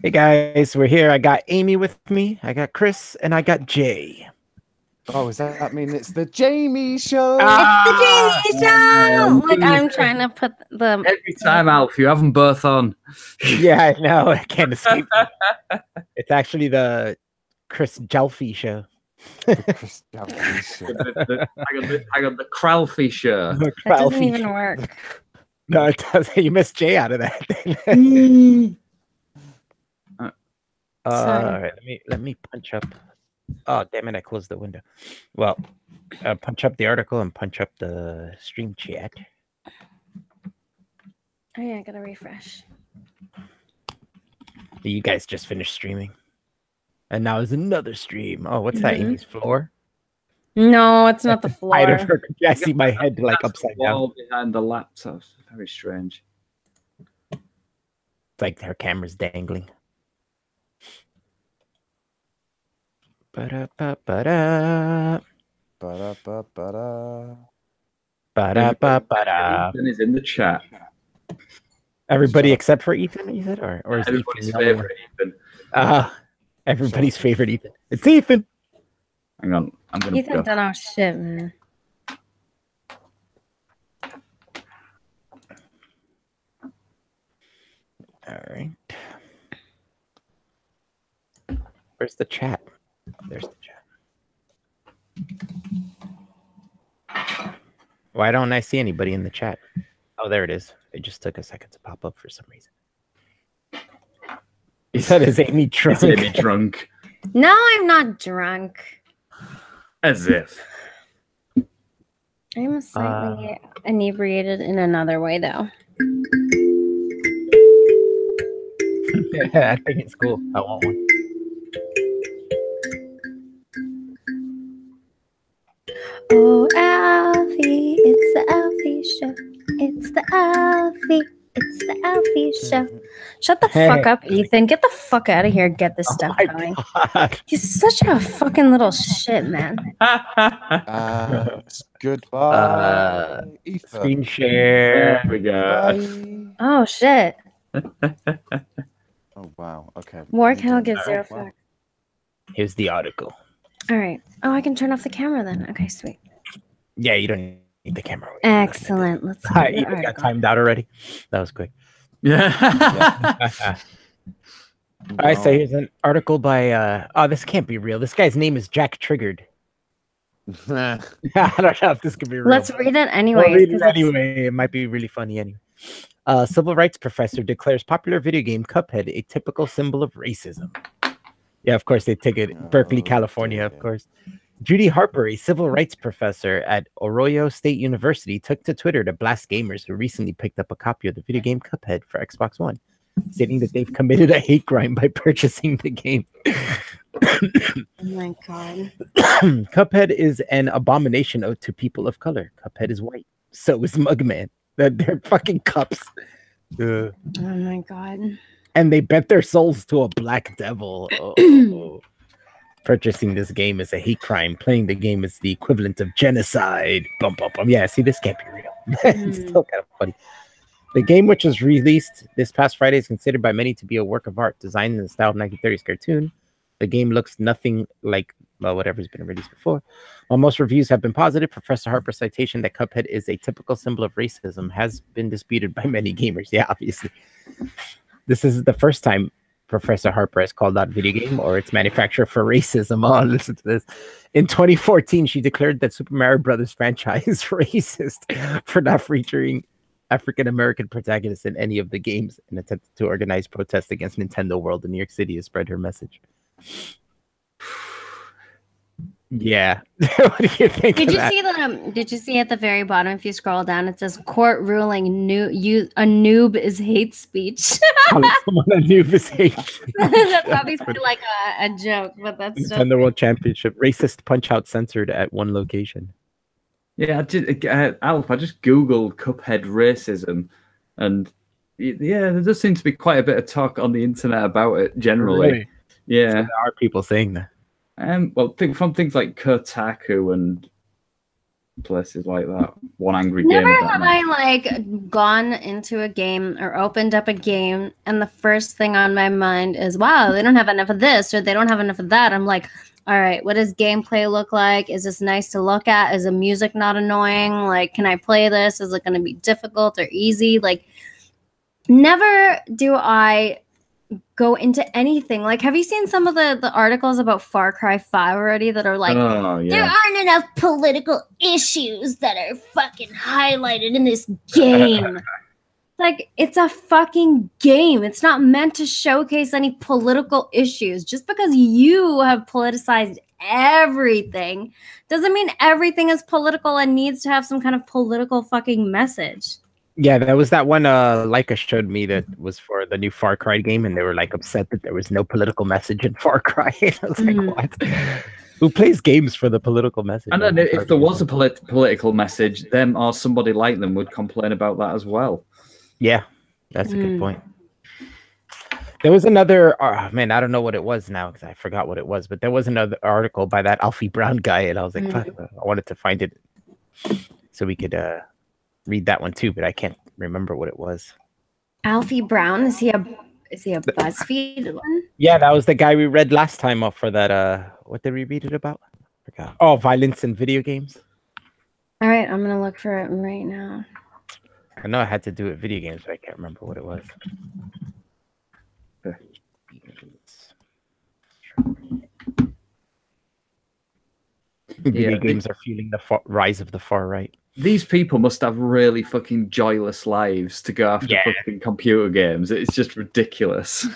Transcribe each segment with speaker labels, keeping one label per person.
Speaker 1: Hey guys, we're here. I got Amy with me, I got Kris, and I got Jay.
Speaker 2: Oh, does that mean it's the Jamie show?
Speaker 3: It's the Jamie show! Like, I'm trying to put the...
Speaker 4: Every time, Alf, you have them both on.
Speaker 1: Yeah, I know. I can't escape. It's actually the Kris Jelfie show.
Speaker 2: Kris Jelfie show.
Speaker 4: I got the Kralfie show.
Speaker 1: The
Speaker 3: That doesn't
Speaker 1: Kralfie
Speaker 3: even
Speaker 1: show.
Speaker 3: work.
Speaker 1: No, it doesn't. You missed Jay out of that. All right, let me punch up. Oh, damn it! I closed the window. Well, punch up the article and punch up the stream chat.
Speaker 3: Oh yeah, I gotta refresh.
Speaker 1: You guys just finished streaming, and now is another stream. Oh, what's that? Amy's floor?
Speaker 3: No, it's not the floor.
Speaker 1: I see my head like upside down.
Speaker 4: Behind the laptop. Very strange.
Speaker 1: It's like her camera's dangling. Ba-da-ba-ba-da.
Speaker 2: Ba-da-ba-ba-da.
Speaker 1: Ba-da-ba-ba-da.
Speaker 4: Ethan is in the chat.
Speaker 1: Everybody except for Ethan, you said? Or is
Speaker 4: Everybody's
Speaker 1: Ethan
Speaker 4: favorite Ethan.
Speaker 1: everybody's favorite Ethan. It's Ethan.
Speaker 4: Hang on. I'm going to
Speaker 3: Ethan done our shit, man.
Speaker 1: All right. Where's the chat? There's the chat. Why don't I see anybody in the chat? Oh, there it is. It just took a second to pop up for some reason. He said, "Is Amy drunk?"
Speaker 4: Is Amy drunk?
Speaker 3: No, I'm not drunk.
Speaker 4: As if.
Speaker 3: I'm slightly inebriated in another way, though.
Speaker 1: I think it's cool. I want one.
Speaker 3: Oh, Alfie, it's the Alfie show. It's the Alfie. It's the Alfie show. Shut the fuck up, Ethan. Get the fuck out of here. Get this stuff going.
Speaker 1: God.
Speaker 3: He's such a fucking little shit, man.
Speaker 2: Goodbye, Ethan.
Speaker 1: Screen share.
Speaker 4: There we go.
Speaker 2: Bye.
Speaker 3: Oh, shit.
Speaker 2: Oh, wow. Okay.
Speaker 3: War Kettle gives zero
Speaker 2: Wow.
Speaker 3: fuck.
Speaker 1: Here's the article.
Speaker 3: All right. Oh, I can turn off the camera then. Okay, sweet.
Speaker 1: Yeah, you don't need the camera.
Speaker 3: Excellent. Let's
Speaker 1: I
Speaker 3: do the
Speaker 1: even got
Speaker 3: article.
Speaker 1: timed out already. That was quick.
Speaker 4: Yeah.
Speaker 1: All right, so here's an article by oh, this can't be real. This guy's name is Jack Triggered. I don't know if this could be real.
Speaker 3: Let's read it
Speaker 1: We'll
Speaker 3: anyways.
Speaker 1: read it
Speaker 3: 'cause it's-
Speaker 1: anyway. It might be really funny anyway. Civil rights professor declares popular video game Cuphead a typical symbol of racism. Yeah, of course they take it. Berkeley, California, of course. Judy Harper, a civil rights professor at Arroyo State University, took to Twitter to blast gamers who recently picked up a copy of the video game Cuphead for Xbox One, stating that they've committed a hate crime by purchasing the game.
Speaker 3: Oh my god.
Speaker 1: Cuphead is an abomination to people of color. Cuphead is white. So is Mugman. They're fucking cups.
Speaker 3: Oh my god.
Speaker 1: And they bet their souls to a black devil. Oh. Purchasing this game is a hate crime. Playing the game is the equivalent of genocide. Bum, bum, bum. Yeah, see, this can't be real. It's still kind of funny. The game, which was released this past Friday, is considered by many to be a work of art designed in the style of 1930s cartoon. The game looks nothing like whatever's been released before. While most reviews have been positive, Professor Harper's citation that Cuphead is a typical symbol of racism has been disputed by many gamers. Yeah, obviously. This is the first time Professor Harper has called out video game or its manufacturer for racism. Oh, listen to this. In 2014, she declared that Super Mario Brothers franchise is racist for not featuring African-American protagonists in any of the games, and attempted to organize protests against Nintendo World in New York City to spread her message. Yeah. What do you think
Speaker 3: Did
Speaker 1: of
Speaker 3: you
Speaker 1: that?
Speaker 3: see the? Did you see at the very bottom? If you scroll down, it says "Court ruling: a noob is hate speech."
Speaker 1: Calling someone a noob is hate speech.
Speaker 3: That's obviously like a joke, but that's so
Speaker 1: Nintendo World Championship. Racist Punch-Out censored at one location.
Speaker 4: Yeah, Alf, I just Googled Cuphead racism, and yeah, there does seem to be quite a bit of talk on the internet about it generally.
Speaker 1: Really?
Speaker 4: Yeah.
Speaker 1: So there are people saying that.
Speaker 4: Well, from things like Kotaku and places like that. One angry
Speaker 3: Never
Speaker 4: game.
Speaker 3: have I like gone into a game or opened up a game and the first thing on my mind is, wow, they don't have enough of this or they don't have enough of that. I'm like, all right, what does gameplay look like? Is this nice to look at? Is the music not annoying? Like, can I play this? Is it going to be difficult or easy? Like, never do I go into anything. Like, have you seen some of the articles about Far Cry 5 already that are like,
Speaker 4: Oh,
Speaker 3: there
Speaker 4: yeah.
Speaker 3: aren't enough political issues that are fucking highlighted in this game. Like, it's a fucking game. It's not meant to showcase any political issues. Just because you have politicized everything doesn't mean everything is political and needs to have some kind of political fucking message.
Speaker 1: Yeah, that was that one Leica showed me that was for the new Far Cry game, and they were like upset that there was no political message in Far Cry. I was like, what? Who plays games for the political message?
Speaker 4: And then if there was a political message, them or somebody like them would complain about that as well.
Speaker 1: Yeah, that's a good point. There was another, man, I don't know what it was now because I forgot what it was, but there was another article by that Alfie Brown guy, and I was like, fuck, I wanted to find it so we could read that one too, but I can't remember what it was.
Speaker 3: Alfie Brown, is he a BuzzFeed one?
Speaker 1: Yeah, that was the guy we read last time up for that. What did we read it about? I forgot. Oh, violence in video games.
Speaker 3: All right, I'm gonna look for it right now.
Speaker 1: I know I had to do it video games, but I can't remember what it was. Video games are fueling the rise of the far right.
Speaker 4: These people must have really fucking joyless lives to go after fucking computer games. It's just ridiculous.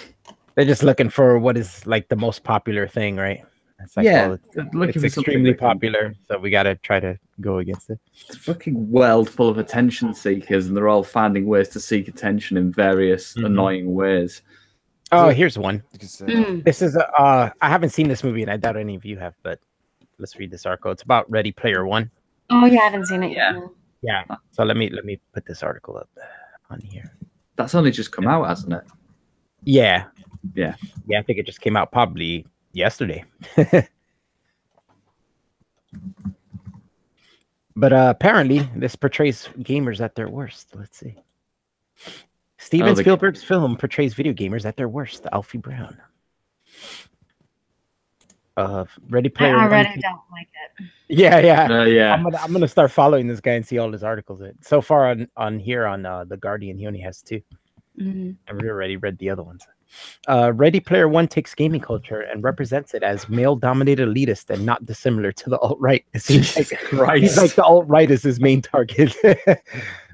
Speaker 1: They're just looking for what is like the most popular thing, right? It's like, it's extremely popular, so we got to try to go against it.
Speaker 4: It's a fucking world full of attention seekers, and they're all finding ways to seek attention in various annoying ways.
Speaker 1: Oh, here's one. This is I haven't seen this movie, and I doubt any of you have, but let's read this article. It's about Ready Player One.
Speaker 3: Oh yeah, I haven't seen it yet.
Speaker 1: Yeah. So let me put this article up on here.
Speaker 4: That's only just come out, hasn't it?
Speaker 1: Yeah.
Speaker 4: Yeah.
Speaker 1: Yeah, I think it just came out probably yesterday. But apparently this portrays gamers at their worst. Let's see. Steven Spielberg's film portrays video gamers at their worst. Alfie Brown. Ready Player One.
Speaker 3: I already don't like it.
Speaker 1: Yeah. I'm gonna start following this guy and see all his articles. So far on here on The Guardian, he only has 2. And we already read the other ones. Ready Player One takes gaming culture and represents it as male-dominated elitist and not dissimilar to the alt-right. It seems like he's like the alt-right is his main target. This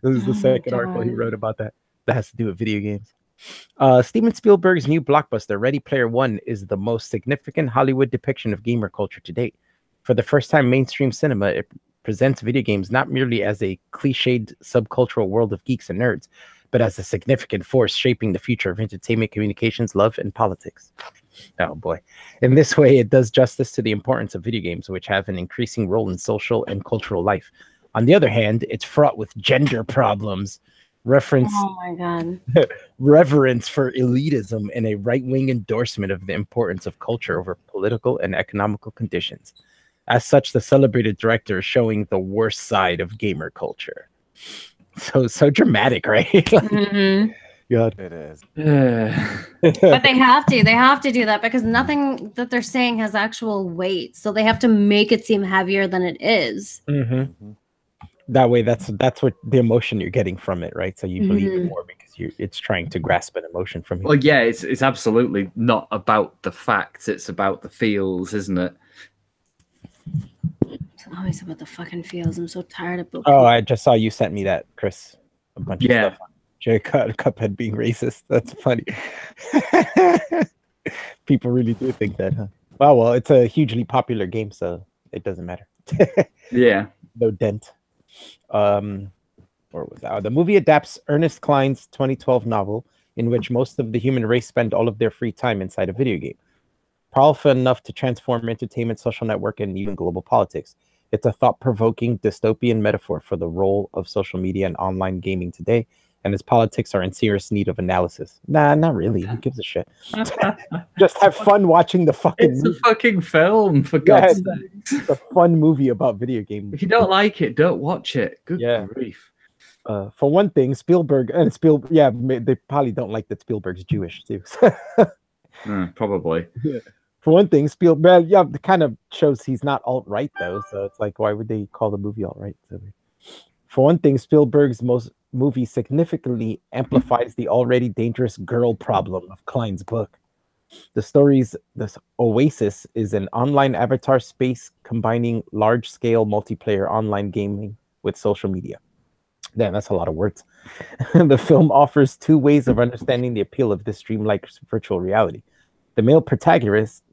Speaker 1: is the second article he wrote about that has to do with video games. Steven Spielberg's new blockbuster, Ready Player One, is the most significant Hollywood depiction of gamer culture to date. For the first time, mainstream cinema, it presents video games not merely as a cliched subcultural world of geeks and nerds, but as a significant force shaping the future of entertainment, communications, love, and politics. Oh boy. In this way, it does justice to the importance of video games, which have an increasing role in social and cultural life. On the other hand, it's fraught with gender problems, reverence for elitism, and a right-wing endorsement of the importance of culture over political and economical conditions. As such, the celebrated director is showing the worst side of gamer culture. So dramatic, right? God.
Speaker 2: It is.
Speaker 3: But they have to do that because nothing that they're saying has actual weight. So they have to make it seem heavier than it is.
Speaker 1: That way, that's what the emotion you're getting from it, right? So you believe it more because it's trying to grasp an emotion from you.
Speaker 4: Well, yeah, it's absolutely not about the facts; it's about the feels, isn't it?
Speaker 3: It's always about the fucking feels. I'm so tired of books.
Speaker 1: Oh, I just saw you sent me that, Kris. A bunch of stuff on Cuphead being racist. That's funny. People really do think that, huh? Well, it's a hugely popular game, so it doesn't matter.
Speaker 4: Yeah.
Speaker 1: No dent. Or was that? The movie adapts Ernest Cline's 2012 novel, in which most of the human race spend all of their free time inside a video game. Powerful enough to transform entertainment, social network, and even global politics. It's a thought-provoking dystopian metaphor for the role of social media and online gaming today, and its politics are in serious need of analysis. Nah, not really. Who gives a shit? Just have fun watching the fucking
Speaker 4: It's
Speaker 1: movie.
Speaker 4: a fucking film, for God's sake.
Speaker 1: It's a fun movie about video games.
Speaker 4: If you don't like it, don't watch it. Good
Speaker 1: Yeah.
Speaker 4: grief.
Speaker 1: For one thing, Spielberg and they probably don't like that Spielberg's Jewish too.
Speaker 4: Probably.
Speaker 1: Yeah. For one thing, Spielberg, it kind of shows he's not alt-right though, so it's like, why would they call the movie alt-right? So, for one thing, Spielberg's movie significantly amplifies the already dangerous girl problem of Klein's book. This Oasis is an online avatar space combining large-scale multiplayer online gaming with social media. Damn, that's a lot of words. The film offers two ways of understanding the appeal of this dreamlike virtual reality. The male protagonist,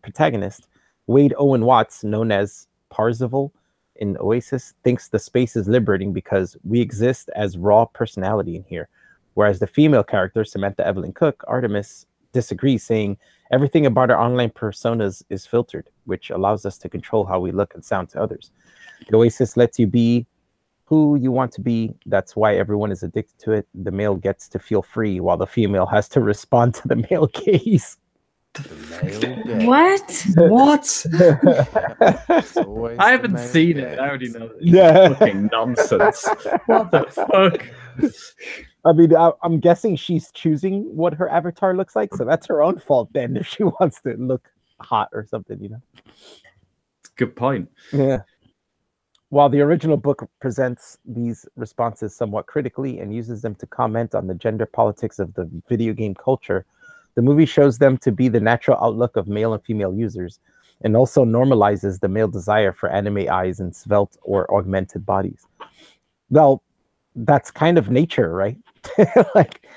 Speaker 1: Wade Owen Watts, known as Parzival in Oasis, thinks the space is liberating because we exist as raw personality in here. Whereas the female character, Samantha Evelyn Cook, Artemis, disagrees, saying everything about our online personas is filtered, which allows us to control how we look and sound to others. The Oasis lets you be who you want to be. That's why everyone is addicted to it. The male gets to feel free while the female has to respond to the male gaze.
Speaker 3: What?
Speaker 4: What? I haven't seen it. I already know.
Speaker 1: Yeah.
Speaker 4: Fucking nonsense. What the fuck?
Speaker 1: I mean, I'm guessing she's choosing what her avatar looks like, so that's her own fault then if she wants to look hot or something, you know?
Speaker 4: Good point.
Speaker 1: Yeah. While the original book presents these responses somewhat critically and uses them to comment on the gender politics of the video game culture, the movie shows them to be the natural outlook of male and female users, and also normalizes the male desire for anime eyes and svelte or augmented bodies. Well, that's kind of nature, right? Like,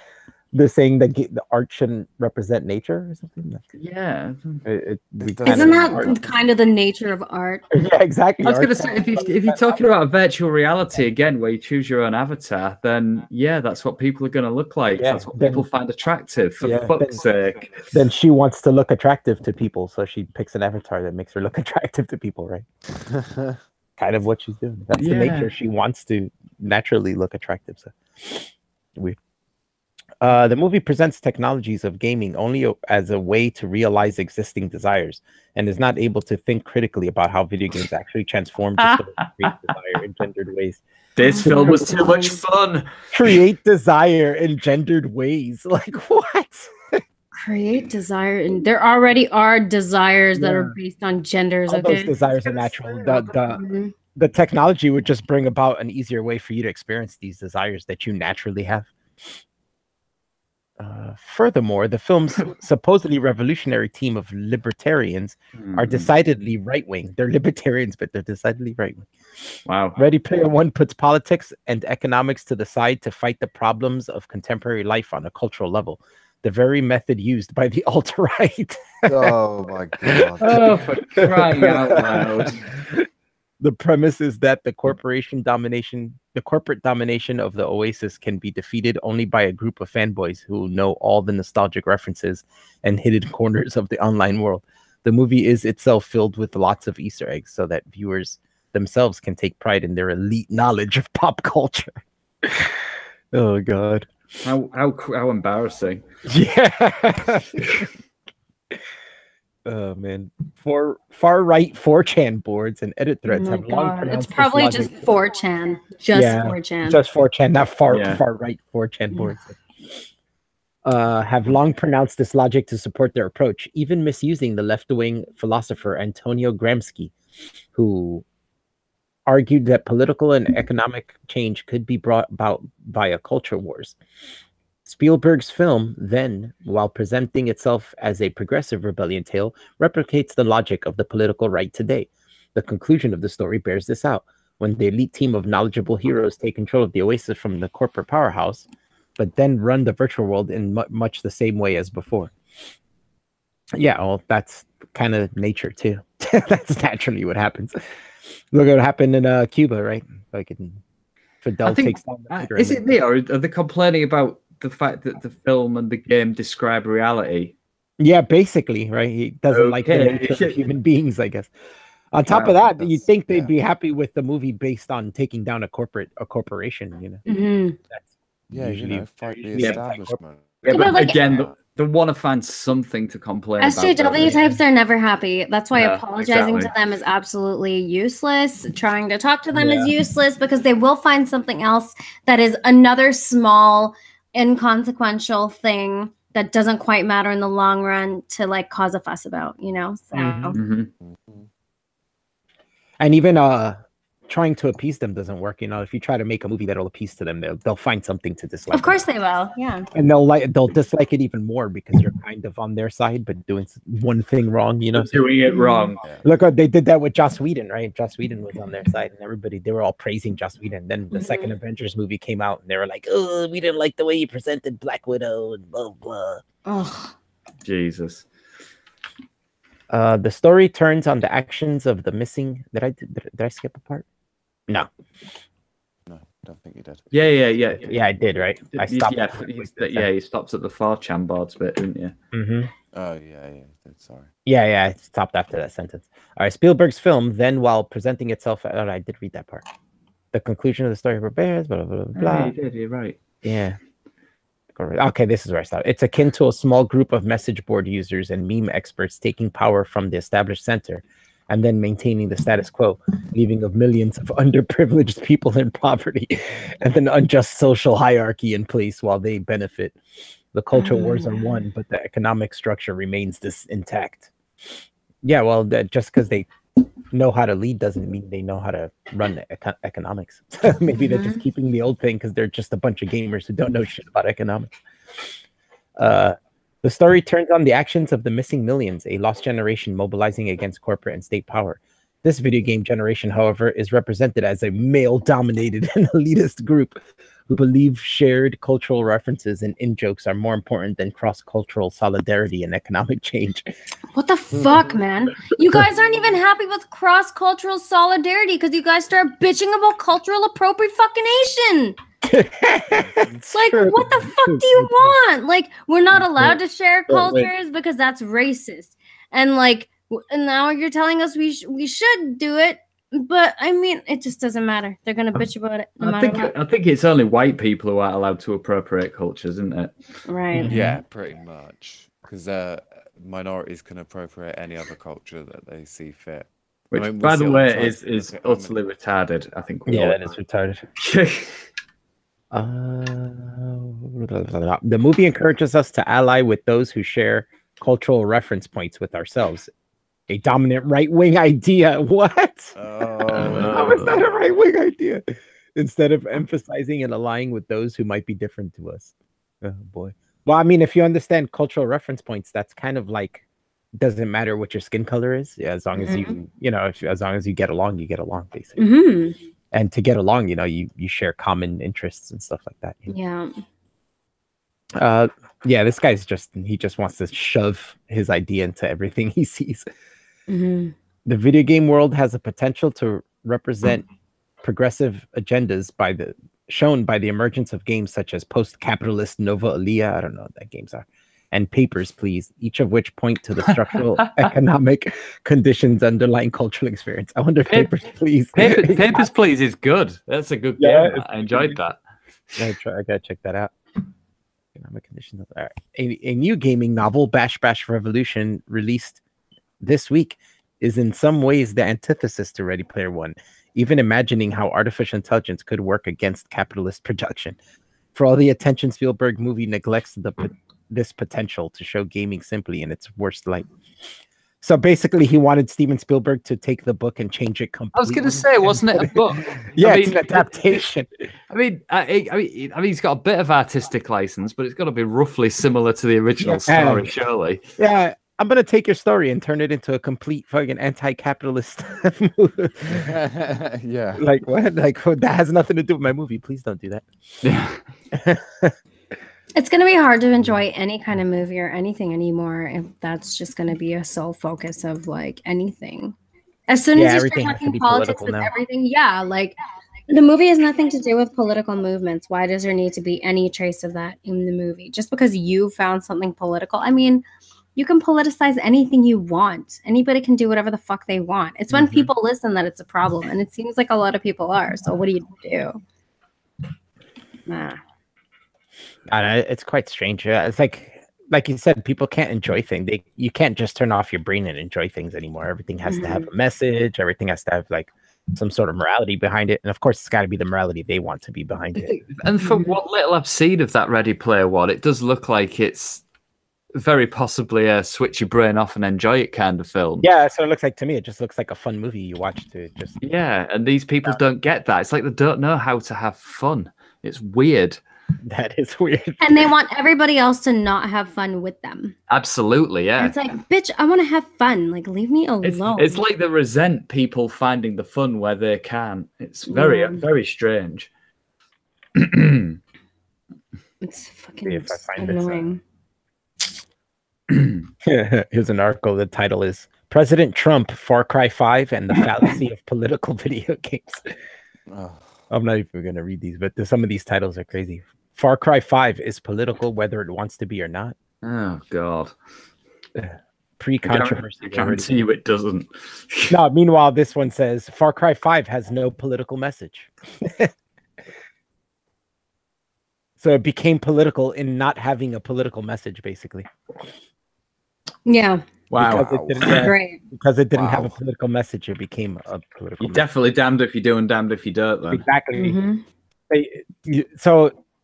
Speaker 1: they're saying that the art shouldn't represent nature or something.
Speaker 4: Yeah.
Speaker 3: Isn't that kind of the nature of art?
Speaker 1: Yeah, exactly.
Speaker 4: I was going to say, if you're talking about virtual reality again, where you choose your own avatar, then yeah, that's what people are going to look like.
Speaker 1: Yeah,
Speaker 4: that's what people find attractive. For fuck's sake.
Speaker 1: Then she wants to look attractive to people, so she picks an avatar that makes her look attractive to people, right? Kind of what she's doing. That's the nature. She wants to naturally look attractive. So weird. The movie presents technologies of gaming only as a way to realize existing desires, and is not able to think critically about how video games actually transform to create desire in gendered ways.
Speaker 4: This film was too much fun.
Speaker 1: Create desire in gendered ways. Like, what?
Speaker 3: Create desire, and there already are desires that are based on genders.
Speaker 1: All those desires are natural. The technology would just bring about an easier way for you to experience these desires that you naturally have. Furthermore, the film's supposedly revolutionary team of libertarians are decidedly right-wing. They're libertarians, but they're decidedly right-wing.
Speaker 4: Wow.
Speaker 1: Ready Player One puts politics and economics to the side to fight the problems of contemporary life on a cultural level. The very method used by the alt-right.
Speaker 2: Oh my god.
Speaker 4: Oh, for crying out loud.
Speaker 1: The premise is that the corporate domination of the Oasis can be defeated only by a group of fanboys who know all the nostalgic references and hidden corners of the online world. The movie is itself filled with lots of Easter eggs so that viewers themselves can take pride in their elite knowledge of pop culture. Oh god.
Speaker 4: How embarrassing.
Speaker 1: Yeah. Oh man, far right 4chan boards and edit threads have long pronounced.
Speaker 3: It's probably just 4chan, 4chan,
Speaker 1: just 4chan, not far right 4chan boards. Have long pronounced this logic to support their approach, even misusing the left-wing philosopher Antonio Gramsci, who argued that political and economic change could be brought about via culture wars. Spielberg's film, then, while presenting itself as a progressive rebellion tale, replicates the logic of the political right today. The conclusion of the story bears this out. When the elite team of knowledgeable heroes take control of the Oasis from the corporate powerhouse, but then run the virtual world in much the same way as before. Yeah, well, that's kind of nature, too. That's naturally what happens. Look at what happened in Cuba, right? Like, Fidel takes down the
Speaker 4: is it me, or are they complaining about the fact that the film and the game describe reality?
Speaker 1: Yeah, basically, right? He doesn't like the nature of human beings, I guess. On top of that, you'd think they'd be happy with the movie based on taking down a corporation, you know.
Speaker 2: Yeah,
Speaker 1: Usually,
Speaker 2: you know, fight the
Speaker 4: Yeah.
Speaker 2: establishment.
Speaker 4: Yeah,
Speaker 3: Yeah,
Speaker 4: but
Speaker 3: but, like,
Speaker 4: again, they want to find something to complain about.
Speaker 3: SJW types are never happy. That's why
Speaker 4: No,
Speaker 3: apologizing
Speaker 4: exactly.
Speaker 3: to them is absolutely useless. Trying to talk to them is useless because they will find something else that is another small, inconsequential thing that doesn't quite matter in the long run to like cause a fuss about, you know? So
Speaker 4: Mhm.
Speaker 1: and even trying to appease them doesn't work. You know, if you try to make a movie that'll appease to them, they'll find something to dislike.
Speaker 3: of course they will. Yeah.
Speaker 1: And they'll dislike it even more because you're kind of on their side, but doing one thing wrong. You know,
Speaker 4: Doing it wrong.
Speaker 1: look, they did that with Joss Whedon, right? Joss Whedon was on their side, and they were all praising Joss Whedon. Then the second Avengers movie came out, and they were like, "Oh, we didn't like the way he presented Black Widow and blah blah."
Speaker 3: Oh,
Speaker 4: Jesus.
Speaker 1: The story turns on the actions of the missing. Did I skip a part? No.
Speaker 2: No, don't think you did.
Speaker 4: Yeah.
Speaker 1: Yeah, I did, right? I stopped.
Speaker 4: He stops at the far chambards bit, didn't you?
Speaker 1: Mm-hmm.
Speaker 2: Oh, yeah, sorry.
Speaker 1: Yeah, I stopped after that sentence. All right, Spielberg's film, then while presenting itself, I did read that part. The conclusion of the story prepares, blah, blah, blah, blah.
Speaker 4: Yeah, you did, you're right.
Speaker 1: Yeah. Okay, this is where I stopped. It's akin to a small group of message board users and meme experts taking power from the established center and then maintaining the status quo, leaving of millions of underprivileged people in poverty and an unjust social hierarchy in place while they benefit. The cultural wars are won, but the economic structure remains intact. Yeah, well, just because they know how to lead doesn't mean they know how to run economics. Maybe they're just keeping the old thing because they're just a bunch of gamers who don't know shit about economics. The story turns on the actions of the missing millions, a lost generation mobilizing against corporate and state power. This video game generation, however, is represented as a male-dominated and elitist group who believe shared cultural references and in-jokes are more important than cross-cultural solidarity and economic change.
Speaker 3: what the fuck, man? You guys aren't even happy with cross-cultural solidarity because you guys start bitching about cultural appropriation. Like,
Speaker 1: True.
Speaker 3: what the fuck do you want? Like, we're not allowed to share
Speaker 4: Wait, wait.
Speaker 3: cultures because that's racist. And like, and now you're telling us we should do it. But I mean, it just doesn't matter. They're gonna bitch about it no matter what.
Speaker 4: I think it's only white people who aren't allowed to appropriate cultures, isn't it?
Speaker 3: Right.
Speaker 2: Yeah, pretty much. Because minorities can appropriate any other culture that they see fit.
Speaker 4: Which,
Speaker 2: I mean, we
Speaker 4: by the
Speaker 2: see all
Speaker 4: way,
Speaker 2: time.
Speaker 4: is
Speaker 2: Look at
Speaker 4: utterly retarded. I think.
Speaker 1: Yeah, that is retarded. The movie encourages us to ally with those who share cultural reference points with ourselves. A dominant right-wing idea. What? How is that a right-wing idea? Instead of emphasizing and aligning with those who might be different to us. Oh boy. Well, I mean, if you understand cultural reference points, that's kind of like, doesn't matter what your skin color is. Yeah, as long as as long as you get along, basically. And to get along, you share common interests and stuff like that.
Speaker 3: Yeah.
Speaker 1: This guy's he just wants to shove his idea into everything he sees. The video game world has the potential to represent progressive agendas shown by the emergence of games such as post-capitalist Nova Alia, I don't know what that games are, and Papers, Please, each of which point to the structural economic conditions underlying cultural experience. I wonder if Papers, Please.
Speaker 4: Papers, Please is good. That's a good game. I enjoyed that.
Speaker 1: I gotta check that out. Economic conditions. All right. A new gaming novel, Bash Bash Revolution, released this week, is in some ways the antithesis to Ready Player One, even imagining how artificial intelligence could work against capitalist production. For all the attention, Spielberg movie neglects this potential to show gaming simply in its worst light. So basically, he wanted Steven Spielberg to take the book and change it completely.
Speaker 4: I was going to say, wasn't it a book?
Speaker 1: Yeah, it's an adaptation.
Speaker 4: I mean, he's got a bit of artistic license, but it's got to be roughly similar to the original story, surely.
Speaker 1: Yeah, I'm going to take your story and turn it into a complete fucking anti-capitalist movie.
Speaker 2: Yeah.
Speaker 1: Like, what? Like, that has nothing to do with my movie. Please don't do that.
Speaker 4: Yeah.
Speaker 3: It's going to be hard to enjoy any kind of movie or anything anymore if that's just going to be a sole focus of like anything. As soon as you start talking politics with everything, like the movie has nothing to do with political movements. Why does there need to be any trace of that in the movie? Just because you found something political? I mean, you can politicize anything you want. Anybody can do whatever the fuck they want. It's when people listen that it's a problem, and it seems like a lot of people are. So what do you do? Nah.
Speaker 1: It's quite strange. It's like you said, people can't enjoy things. You can't just turn off your brain and enjoy things anymore. Everything has to have a message. Everything has to have like some sort of morality behind it. And of course, it's got to be the morality they want to be behind it.
Speaker 4: And from what little I've seen of that Ready Player One, it does look like it's very possibly a switch your brain off and enjoy it kind of film.
Speaker 1: Yeah, so it looks like to me. It just looks like a fun movie you watch to just.
Speaker 4: Yeah, and these people don't get that. It's like they don't know how to have fun. It's weird.
Speaker 1: That is weird.
Speaker 3: And they want everybody else to not have fun with them.
Speaker 4: Absolutely, yeah.
Speaker 3: And it's like, bitch, I want to have fun. Like, leave me alone.
Speaker 4: It's like they resent people finding the fun where they can. It's very, very strange.
Speaker 3: It's fucking annoying.
Speaker 1: Here's an article. The title is President Trump, Far Cry 5 and the Fallacy of Political Video Games. I'm not even going to read these, but some of these titles are crazy. Far Cry 5 is political whether it wants to be or not.
Speaker 4: Oh, God.
Speaker 1: Pre-controversy.
Speaker 4: I guarantee you it doesn't.
Speaker 1: No, meanwhile, this one says Far Cry 5 has no political message. So it became political in not having a political message, basically.
Speaker 3: Yeah.
Speaker 4: Wow.
Speaker 1: Because it didn't have a political message, it became a political
Speaker 4: You're definitely damned if you do and damned if you don't, then.
Speaker 1: Exactly.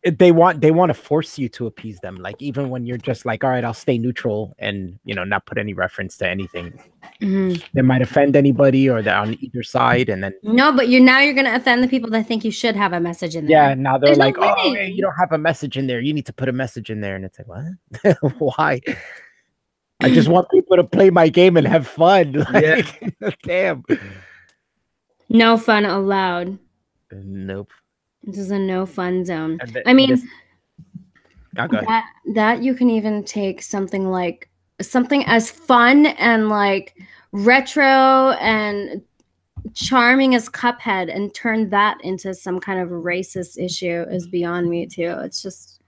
Speaker 1: They want to force you to appease them. Like, even when you're just like, all right, I'll stay neutral and, not put any reference to anything. They might offend anybody or they're on either side. And then.
Speaker 3: No, but you're going to offend the people that think you should have a message in there.
Speaker 1: Yeah, now they're like, oh, hey, you don't have a message in there. You need to put a message in there. And it's like, what? Why? I just want people to play my game and have fun. Like, damn.
Speaker 3: No fun allowed.
Speaker 1: Nope.
Speaker 3: This is a no fun zone. I mean, that you can even take something as fun and like retro and charming as Cuphead and turn that into some kind of racist issue is beyond me too. It's just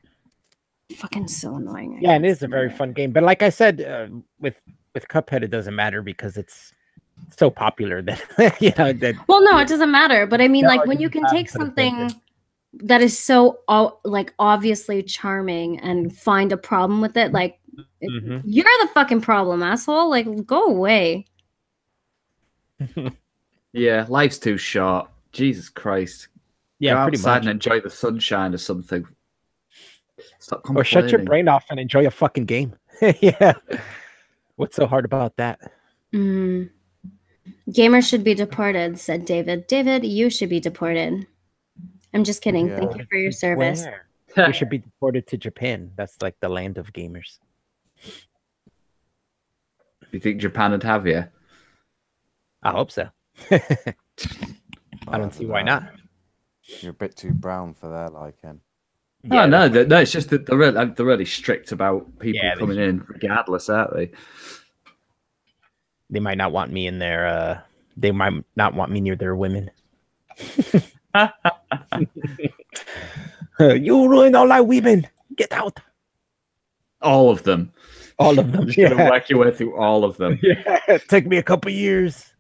Speaker 3: fucking so annoying.
Speaker 1: Yeah, it is a very fun game, but like I said, with Cuphead, it doesn't matter because it's so popular that that.
Speaker 3: Well, no, it doesn't matter. But I mean, like when you can take something that is so like obviously charming and find a problem with it, like you're the fucking problem, asshole. Like, go away.
Speaker 4: Yeah, life's too short. Jesus Christ.
Speaker 1: Yeah,
Speaker 4: go
Speaker 1: pretty
Speaker 4: outside
Speaker 1: much.
Speaker 4: And enjoy the sunshine or something. Stop
Speaker 1: or shut your brain off and enjoy a fucking game. Yeah. What's so hard about that?
Speaker 3: Gamers should be deported, said David. David, you should be deported. I'm just kidding. Yeah. Thank you for your service.
Speaker 1: You should be deported to Japan. That's like the land of gamers.
Speaker 4: You think Japan would have you?
Speaker 1: I hope so. I don't see why not.
Speaker 2: You're a bit too brown for their liking.
Speaker 4: Yeah, no, it's just that they're really strict about people coming in, regardless, aren't they?
Speaker 1: They might not want me in there. They might not want me near their women. You ruined all our women. Get out.
Speaker 4: All of them.
Speaker 1: All of them.
Speaker 4: You're gonna work your way through all of them.
Speaker 1: Yeah, it took me a couple years.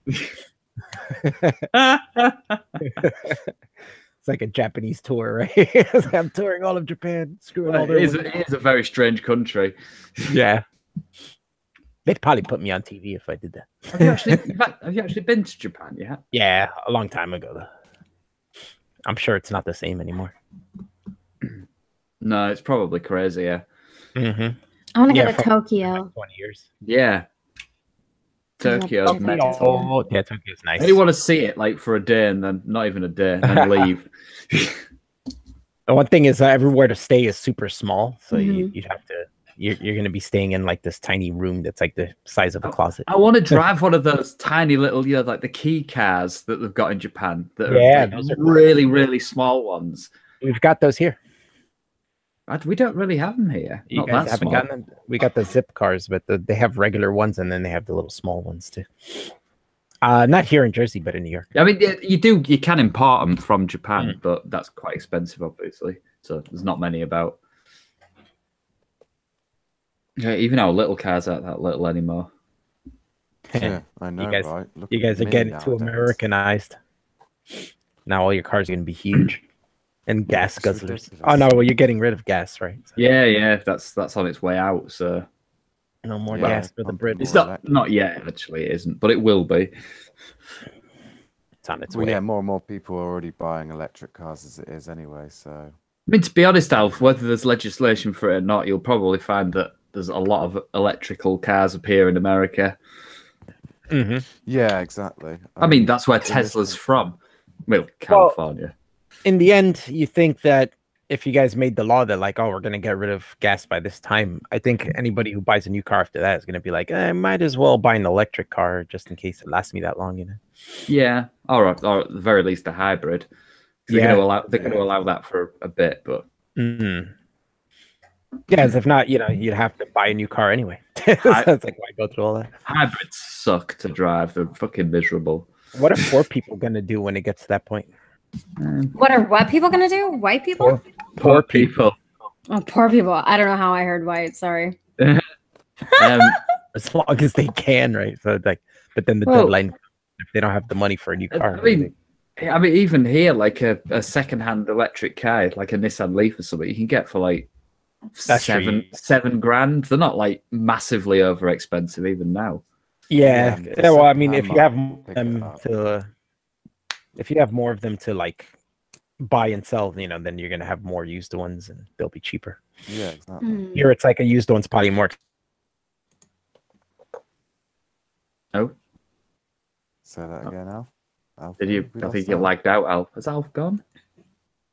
Speaker 1: It's like a Japanese tour, right? I'm touring all of Japan. Screwing all their
Speaker 4: it is a very strange country.
Speaker 1: Yeah. They'd probably put me on TV if I did that.
Speaker 4: Have you actually been to Japan? Yeah.
Speaker 1: Yeah, a long time ago, though. I'm sure it's not the same anymore.
Speaker 4: No, it's probably crazy, yeah.
Speaker 1: Mm-hmm.
Speaker 3: I want to go to Tokyo.
Speaker 1: 20 years.
Speaker 4: Yeah. Tokyo's mental.
Speaker 1: Oh, yeah, Tokyo's nice.
Speaker 4: I only want to see it like for a day and then not even a day and then leave.
Speaker 1: The one thing is everywhere to stay is super small, so you'd have to. You're going to be staying in like this tiny room that's like the size of a closet.
Speaker 4: I want to drive one of those tiny little, like the key cars that they've got in Japan. That are those are really, really small ones.
Speaker 1: We've got those here.
Speaker 4: We don't really have them here.
Speaker 1: You guys haven't gotten them? We got the zip cars, but they have regular ones, and then they have the little small ones too. Not here in Jersey, but in New York.
Speaker 4: I mean, you can import them from Japan, but that's quite expensive, obviously. So there's not many about. Yeah, even our little cars aren't that little anymore.
Speaker 2: Yeah, I know, right?
Speaker 1: You guys are getting too Americanized. Now all your cars are going to be huge. And gas
Speaker 2: It's
Speaker 1: guzzlers.
Speaker 2: ridiculous.
Speaker 1: Oh no, well, you're getting rid of gas, right? So
Speaker 4: Yeah, that's on its way out. So
Speaker 1: no more
Speaker 2: Yeah,
Speaker 1: gas for the
Speaker 2: I'm
Speaker 1: British.
Speaker 4: it's
Speaker 2: more
Speaker 4: not yet. Actually, it isn't, but it will be.
Speaker 1: It's on its
Speaker 2: Well,
Speaker 1: way.
Speaker 2: yeah, more and more people are already buying electric cars as it is anyway. So
Speaker 4: I mean, to be honest, Alf, whether there's legislation for it or not, you'll probably find that there's a lot of electrical cars appear in America.
Speaker 1: Mm-hmm.
Speaker 2: yeah, exactly.
Speaker 4: I mean, that's where
Speaker 2: in this
Speaker 4: Tesla's
Speaker 2: country-
Speaker 4: from. Well, California.
Speaker 1: In the end, you think that if you guys made the law that like, oh, we're gonna get rid of gas by this time, I think anybody who buys a new car after that is gonna be like, I might as well buy an electric car just in case it lasts me that long, you know?
Speaker 4: Yeah, or at the very least a hybrid. They're
Speaker 1: Yeah.
Speaker 4: going to allow that for a bit, but
Speaker 1: Mm. Yeah, as if not, you know, you'd have to buy a new car anyway. So it's like, why go through all that?
Speaker 4: hybrids suck to drive. They're fucking miserable.
Speaker 1: What are poor people gonna do when it gets to that point?
Speaker 3: What are what people gonna do? White people?
Speaker 4: Poor people.
Speaker 3: Oh, poor people. I don't know how I heard white. Sorry.
Speaker 1: As long as they can, right? So it's like, but then the
Speaker 4: Well,
Speaker 1: deadline, if they don't have the money for a new car.
Speaker 4: I mean, even here, like a second-hand electric car, like a Nissan Leaf or something, you can get for like
Speaker 1: That's true.
Speaker 4: seven grand. They're not like massively over expensive even now.
Speaker 1: Yeah.
Speaker 2: Yeah,
Speaker 1: Yeah, well, I mean,
Speaker 2: I
Speaker 1: if you
Speaker 2: might
Speaker 1: have
Speaker 2: pick
Speaker 1: them
Speaker 2: it up.
Speaker 1: to, if you have more of them to like buy and sell, you know, then you're gonna have more used ones, and they'll be cheaper.
Speaker 2: Yeah, exactly.
Speaker 3: Mm.
Speaker 1: Here, it's like a used one's probably more.
Speaker 4: Oh,
Speaker 2: Say that again, Alf. Alf,
Speaker 4: did you?
Speaker 2: we
Speaker 4: I
Speaker 2: lost
Speaker 4: think you
Speaker 2: Alf.
Speaker 4: lagged out, Alf. Has Alf gone?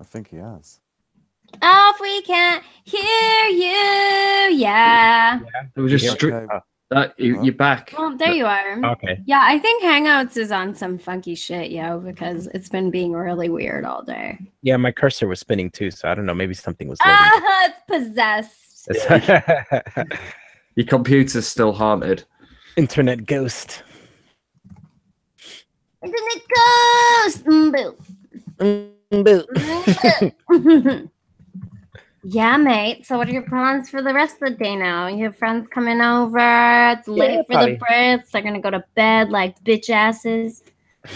Speaker 2: I think he has.
Speaker 3: Alf, we can't hear you. Yeah.
Speaker 4: It was just
Speaker 1: Yeah.
Speaker 2: Okay.
Speaker 4: you're back.
Speaker 3: Well, there you are.
Speaker 1: Okay.
Speaker 3: Yeah, I think Hangouts is on some funky shit, yo, because it's been being really weird all day.
Speaker 1: Yeah, my cursor was spinning too, so I don't know. Maybe something was loading.
Speaker 3: Ah, it's possessed.
Speaker 4: Your computer's still haunted.
Speaker 1: Internet ghost.
Speaker 3: Internet ghost.
Speaker 1: Boo.
Speaker 3: Yeah, mate. So, what are your plans for the rest of the day now? You have friends coming over. It's late for
Speaker 1: probably.
Speaker 3: the Brits. They're gonna go to bed like bitch asses.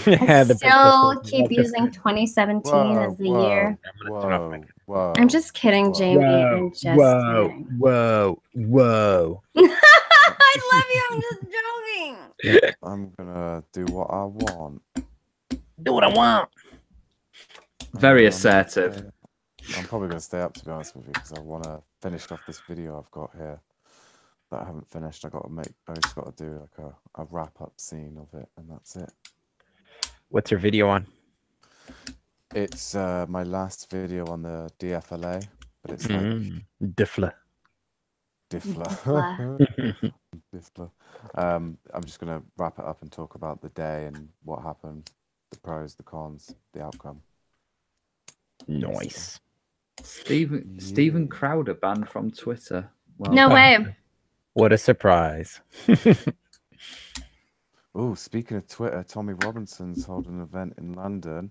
Speaker 1: Yeah, the
Speaker 3: Still
Speaker 1: breakfast
Speaker 3: keep
Speaker 1: was-
Speaker 3: using 2017 as the year.
Speaker 2: Whoa.
Speaker 3: I'm just kidding,
Speaker 2: Whoa.
Speaker 3: Jamie.
Speaker 1: Whoa,
Speaker 3: I'm just
Speaker 1: whoa,
Speaker 3: kidding.
Speaker 1: whoa, whoa.
Speaker 3: I love you. I'm just joking.
Speaker 2: I'm gonna do what I want.
Speaker 1: Do what I want.
Speaker 4: Very
Speaker 2: I'm
Speaker 4: assertive.
Speaker 2: I'm probably gonna stay up, to be honest with you, because I want to finish off this video I've got here that I haven't finished. I just got to do like a wrap up scene of it, and that's it.
Speaker 1: What's your video on?
Speaker 2: It's my last video on the DFLA, but it's like
Speaker 1: Diffla.
Speaker 2: Diffla. Diffla. I'm just gonna wrap it up and talk about the day and what happened, the pros, the cons, the outcome.
Speaker 1: Nice.
Speaker 4: Stephen Crowder banned from Twitter. Well,
Speaker 3: No way.
Speaker 1: What a surprise.
Speaker 2: Oh, speaking of Twitter, Tommy Robinson's holding an event in London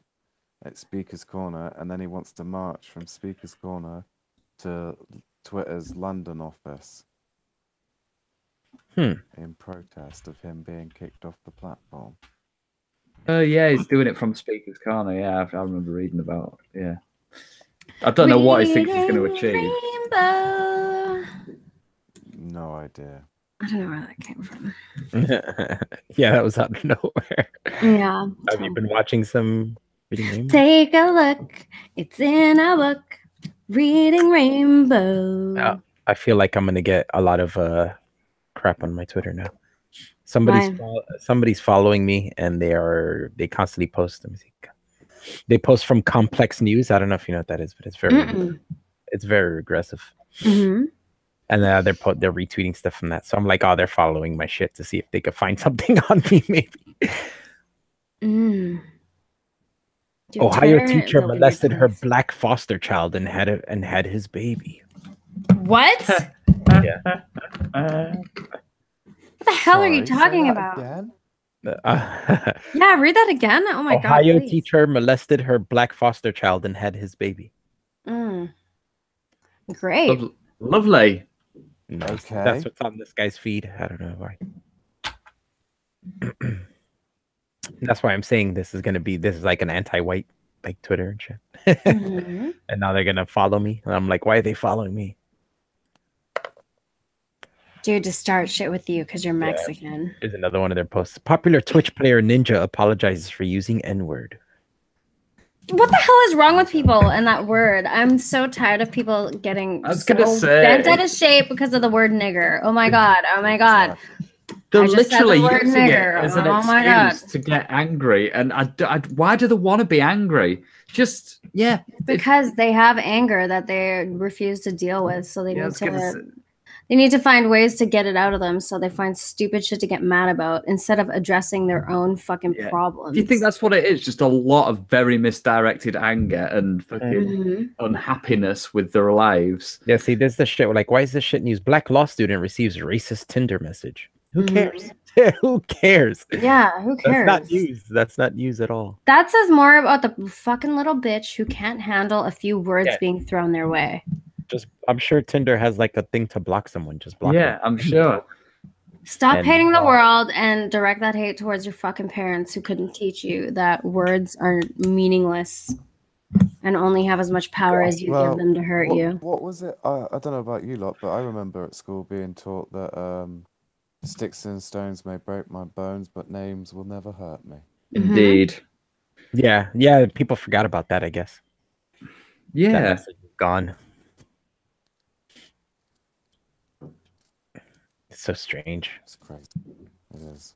Speaker 2: at Speaker's Corner, and then he wants to march from Speaker's Corner to Twitter's London office in protest of him being kicked off the platform.
Speaker 4: yeah, he's doing it from Speaker's Corner. Yeah, I remember reading about it. Yeah. I don't know what he thinks he's going to achieve.
Speaker 3: Rainbow.
Speaker 2: No idea.
Speaker 3: I don't know where that came from.
Speaker 1: Yeah, that was out of nowhere.
Speaker 3: Yeah.
Speaker 1: Have you been watching some Reading Rainbow?
Speaker 3: Take a look. It's in a book. Reading Rainbow.
Speaker 1: Oh, I feel like I'm gonna get a lot of crap on my Twitter now. Somebody's following me, and they constantly post. Let me see. They post from Complex News. I don't know if you know what that is, but it's very aggressive.
Speaker 3: Mm-hmm.
Speaker 1: And they're retweeting stuff from that. So I'm like, oh, they're following my shit to see if they could find something on me, maybe.
Speaker 3: Dude,
Speaker 1: Ohio
Speaker 3: Twitter is
Speaker 1: teacher
Speaker 3: a weird
Speaker 1: molested her
Speaker 3: place.
Speaker 1: black foster child and had his baby.
Speaker 3: What?
Speaker 1: Yeah.
Speaker 3: What the hell are you
Speaker 2: Sorry, say
Speaker 3: talking
Speaker 2: that
Speaker 3: about?
Speaker 2: again?
Speaker 3: Yeah, read that again. Oh my god.
Speaker 1: Ohio
Speaker 3: please.
Speaker 1: teacher molested her black foster child and had his baby.
Speaker 3: Great.
Speaker 4: Lovely.
Speaker 1: Nice.
Speaker 2: Okay.
Speaker 1: That's what's on this guy's feed. I don't know why. That's why I'm saying this is like an anti-white like Twitter and shit.
Speaker 3: Mm-hmm.
Speaker 1: And now they're gonna follow me. And I'm like, why are they following me?
Speaker 3: Dude, to start shit with you because you're Mexican.
Speaker 1: Here's another one of their posts. Popular Twitch player Ninja apologizes for using N-word.
Speaker 3: What the hell is wrong with people and that word? I'm so tired of people getting
Speaker 4: I was
Speaker 3: so
Speaker 4: gonna say-
Speaker 3: bent out of shape because of the word nigger. Oh my god. Oh my god.
Speaker 4: They're
Speaker 3: I just said the
Speaker 4: literally
Speaker 3: word
Speaker 4: using
Speaker 3: nigger.
Speaker 4: it as an
Speaker 3: Oh my God.
Speaker 4: excuse to get angry. And why do they want to be angry? Just, yeah.
Speaker 3: Because they have anger that they refuse to deal with, so they
Speaker 4: Yeah, I
Speaker 3: need
Speaker 4: was gonna say-
Speaker 3: to. They need to find ways to get it out of them, so they find stupid shit to get mad about instead of addressing their own fucking
Speaker 4: Yeah.
Speaker 3: problems.
Speaker 4: Do you think that's what it is? Just a lot of very misdirected anger and fucking
Speaker 3: Mhm.
Speaker 4: unhappiness with their lives.
Speaker 1: Yeah, see, there's the shit. Like, why is this shit news? Black law student receives racist Tinder message. Who cares? Who cares?
Speaker 3: Yeah, who cares?
Speaker 1: That's not news. That's not news at all.
Speaker 3: That says more about the fucking little bitch who can't handle a few words
Speaker 1: Yeah.
Speaker 3: being thrown their way.
Speaker 1: Just, I'm sure Tinder has like a thing to block someone. Just block
Speaker 4: Yeah,
Speaker 1: them.
Speaker 4: I'm sure.
Speaker 3: Stop
Speaker 1: And-
Speaker 3: hating the world and direct that hate towards your fucking parents who couldn't teach you that words are meaningless and only have as much power as you give them to hurt you.
Speaker 2: What was it? I don't know about you lot, but I remember at school being taught that sticks and stones may break my bones, but names will never hurt me.
Speaker 4: Indeed.
Speaker 1: Yeah, yeah. People forgot about that, I guess. That
Speaker 4: Yeah.
Speaker 1: message is gone. It's so strange.
Speaker 2: It's crazy. It is.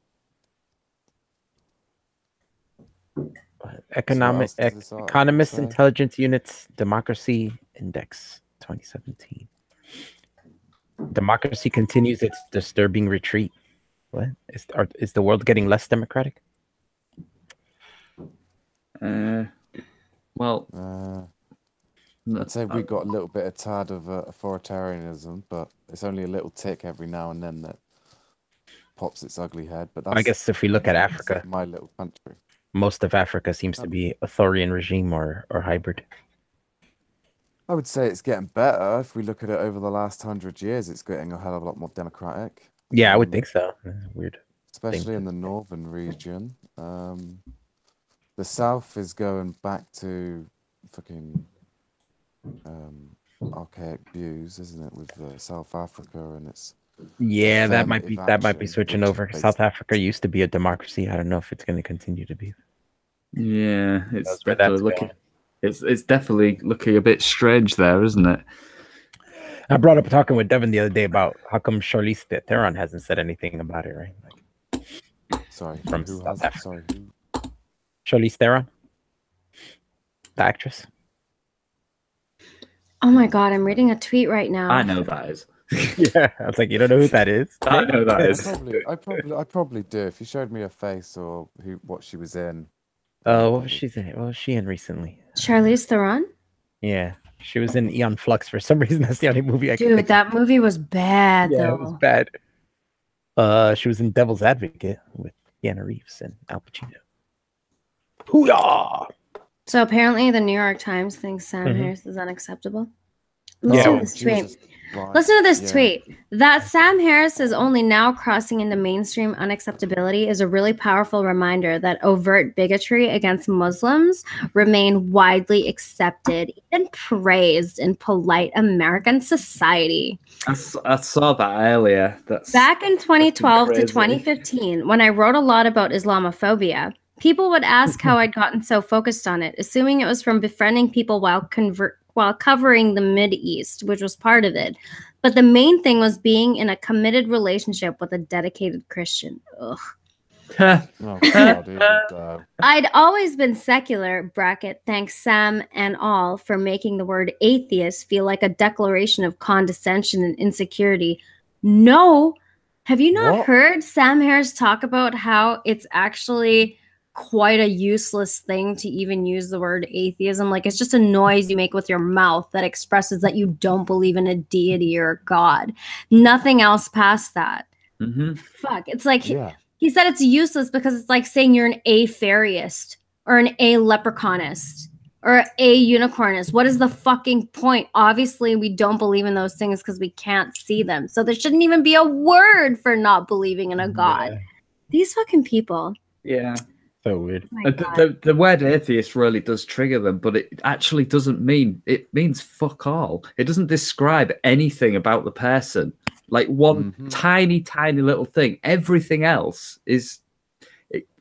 Speaker 1: Economic
Speaker 2: else does this article
Speaker 1: Economist
Speaker 2: say?
Speaker 1: Intelligence Unit's Democracy Index 2017. Democracy continues its disturbing retreat. What is the world getting less democratic?
Speaker 4: Well,
Speaker 2: I'd say we got a little bit of tad of authoritarianism, but it's only a little tick every now and then that pops its ugly head. But that's,
Speaker 1: I guess if we look at
Speaker 2: that's
Speaker 1: Africa,
Speaker 2: like my little country.
Speaker 1: most of Africa seems to be authoritarian regime or hybrid.
Speaker 2: I would say it's getting better. If we look at it over the last 100 years, it's getting a hell of a lot more democratic.
Speaker 1: Yeah, I would think so. Weird.
Speaker 2: Especially in the northern region. The south is going back to fucking archaic views, isn't it, with South Africa and its
Speaker 1: Yeah, that might be
Speaker 2: action,
Speaker 1: switching
Speaker 2: which
Speaker 1: over.
Speaker 2: is
Speaker 1: South Africa used to be a democracy. I don't know if it's going to continue to be.
Speaker 4: yeah, it's
Speaker 1: That's where
Speaker 4: definitely
Speaker 1: that's
Speaker 4: looking.
Speaker 1: going.
Speaker 4: It's definitely looking a bit strange there, isn't it?
Speaker 1: I brought up talking with Devin the other day about how come Charlize Theron hasn't said anything about it, right? Like,
Speaker 2: sorry,
Speaker 1: from
Speaker 2: who
Speaker 1: South
Speaker 2: has
Speaker 1: Africa.
Speaker 2: sorry, who?
Speaker 1: Charlize Theron, the actress.
Speaker 3: Oh my god, I'm reading a tweet right now.
Speaker 4: I know that is.
Speaker 1: Yeah, I was like, you don't know who that is?
Speaker 4: I know that
Speaker 2: I
Speaker 4: is.
Speaker 2: I probably do. If you showed me her face or what she was in.
Speaker 1: Oh, what was she in? What was she in recently?
Speaker 3: Charlize Theron?
Speaker 1: Yeah, she was in Eon Flux for some reason. That's the only movie I can
Speaker 3: Dude,
Speaker 1: think
Speaker 3: that movie was bad
Speaker 1: of. Yeah,
Speaker 3: though.
Speaker 1: it was bad. She was in Devil's Advocate with Keanu Reeves and Al Pacino. Hoo-yah!
Speaker 3: So apparently the New York Times thinks Sam
Speaker 1: Mhm.
Speaker 3: Harris is unacceptable.
Speaker 1: Yeah.
Speaker 3: Listen to
Speaker 2: Oh,
Speaker 3: this tweet.
Speaker 2: Jesus Christ.
Speaker 3: Listen to this
Speaker 2: Yeah.
Speaker 3: tweet. That Sam Harris is only now crossing into mainstream unacceptability is a really powerful reminder that overt bigotry against Muslims remain widely accepted, even praised in polite American society.
Speaker 4: I saw that earlier. That's
Speaker 3: Back in 2012 to
Speaker 4: crazy.
Speaker 3: 2015, when I wrote a lot about Islamophobia, people would ask how I'd gotten so focused on it, assuming it was from befriending people while covering the Mideast, which was part of it. But the main thing was being in a committed relationship with a dedicated Christian. Ugh.
Speaker 2: Oh, God, here we go.
Speaker 3: I'd always been secular, bracket, thanks Sam and all for making the word atheist feel like a declaration of condescension and insecurity. No. Have you not
Speaker 2: What?
Speaker 3: heard Sam Harris talk about how it's actually quite a useless thing to even use the word atheism? Like, it's just a noise you make with your mouth that expresses that you don't believe in a deity or a god. Nothing else past that.
Speaker 4: Mm-hmm.
Speaker 3: Fuck. It's like
Speaker 2: Yeah.
Speaker 3: he said it's useless because it's like saying you're an a-fairyist or an a-leprechaunist or a-unicornist. What is the fucking point? Obviously, we don't believe in those things because we can't see them. So there shouldn't even be a word for not believing in a god.
Speaker 1: Yeah.
Speaker 3: These fucking people.
Speaker 4: Yeah.
Speaker 1: So weird.
Speaker 3: My
Speaker 4: The word atheist really does trigger them, but it actually doesn't mean, it means fuck all. It doesn't describe anything about the person. Like one tiny little thing. Everything else is,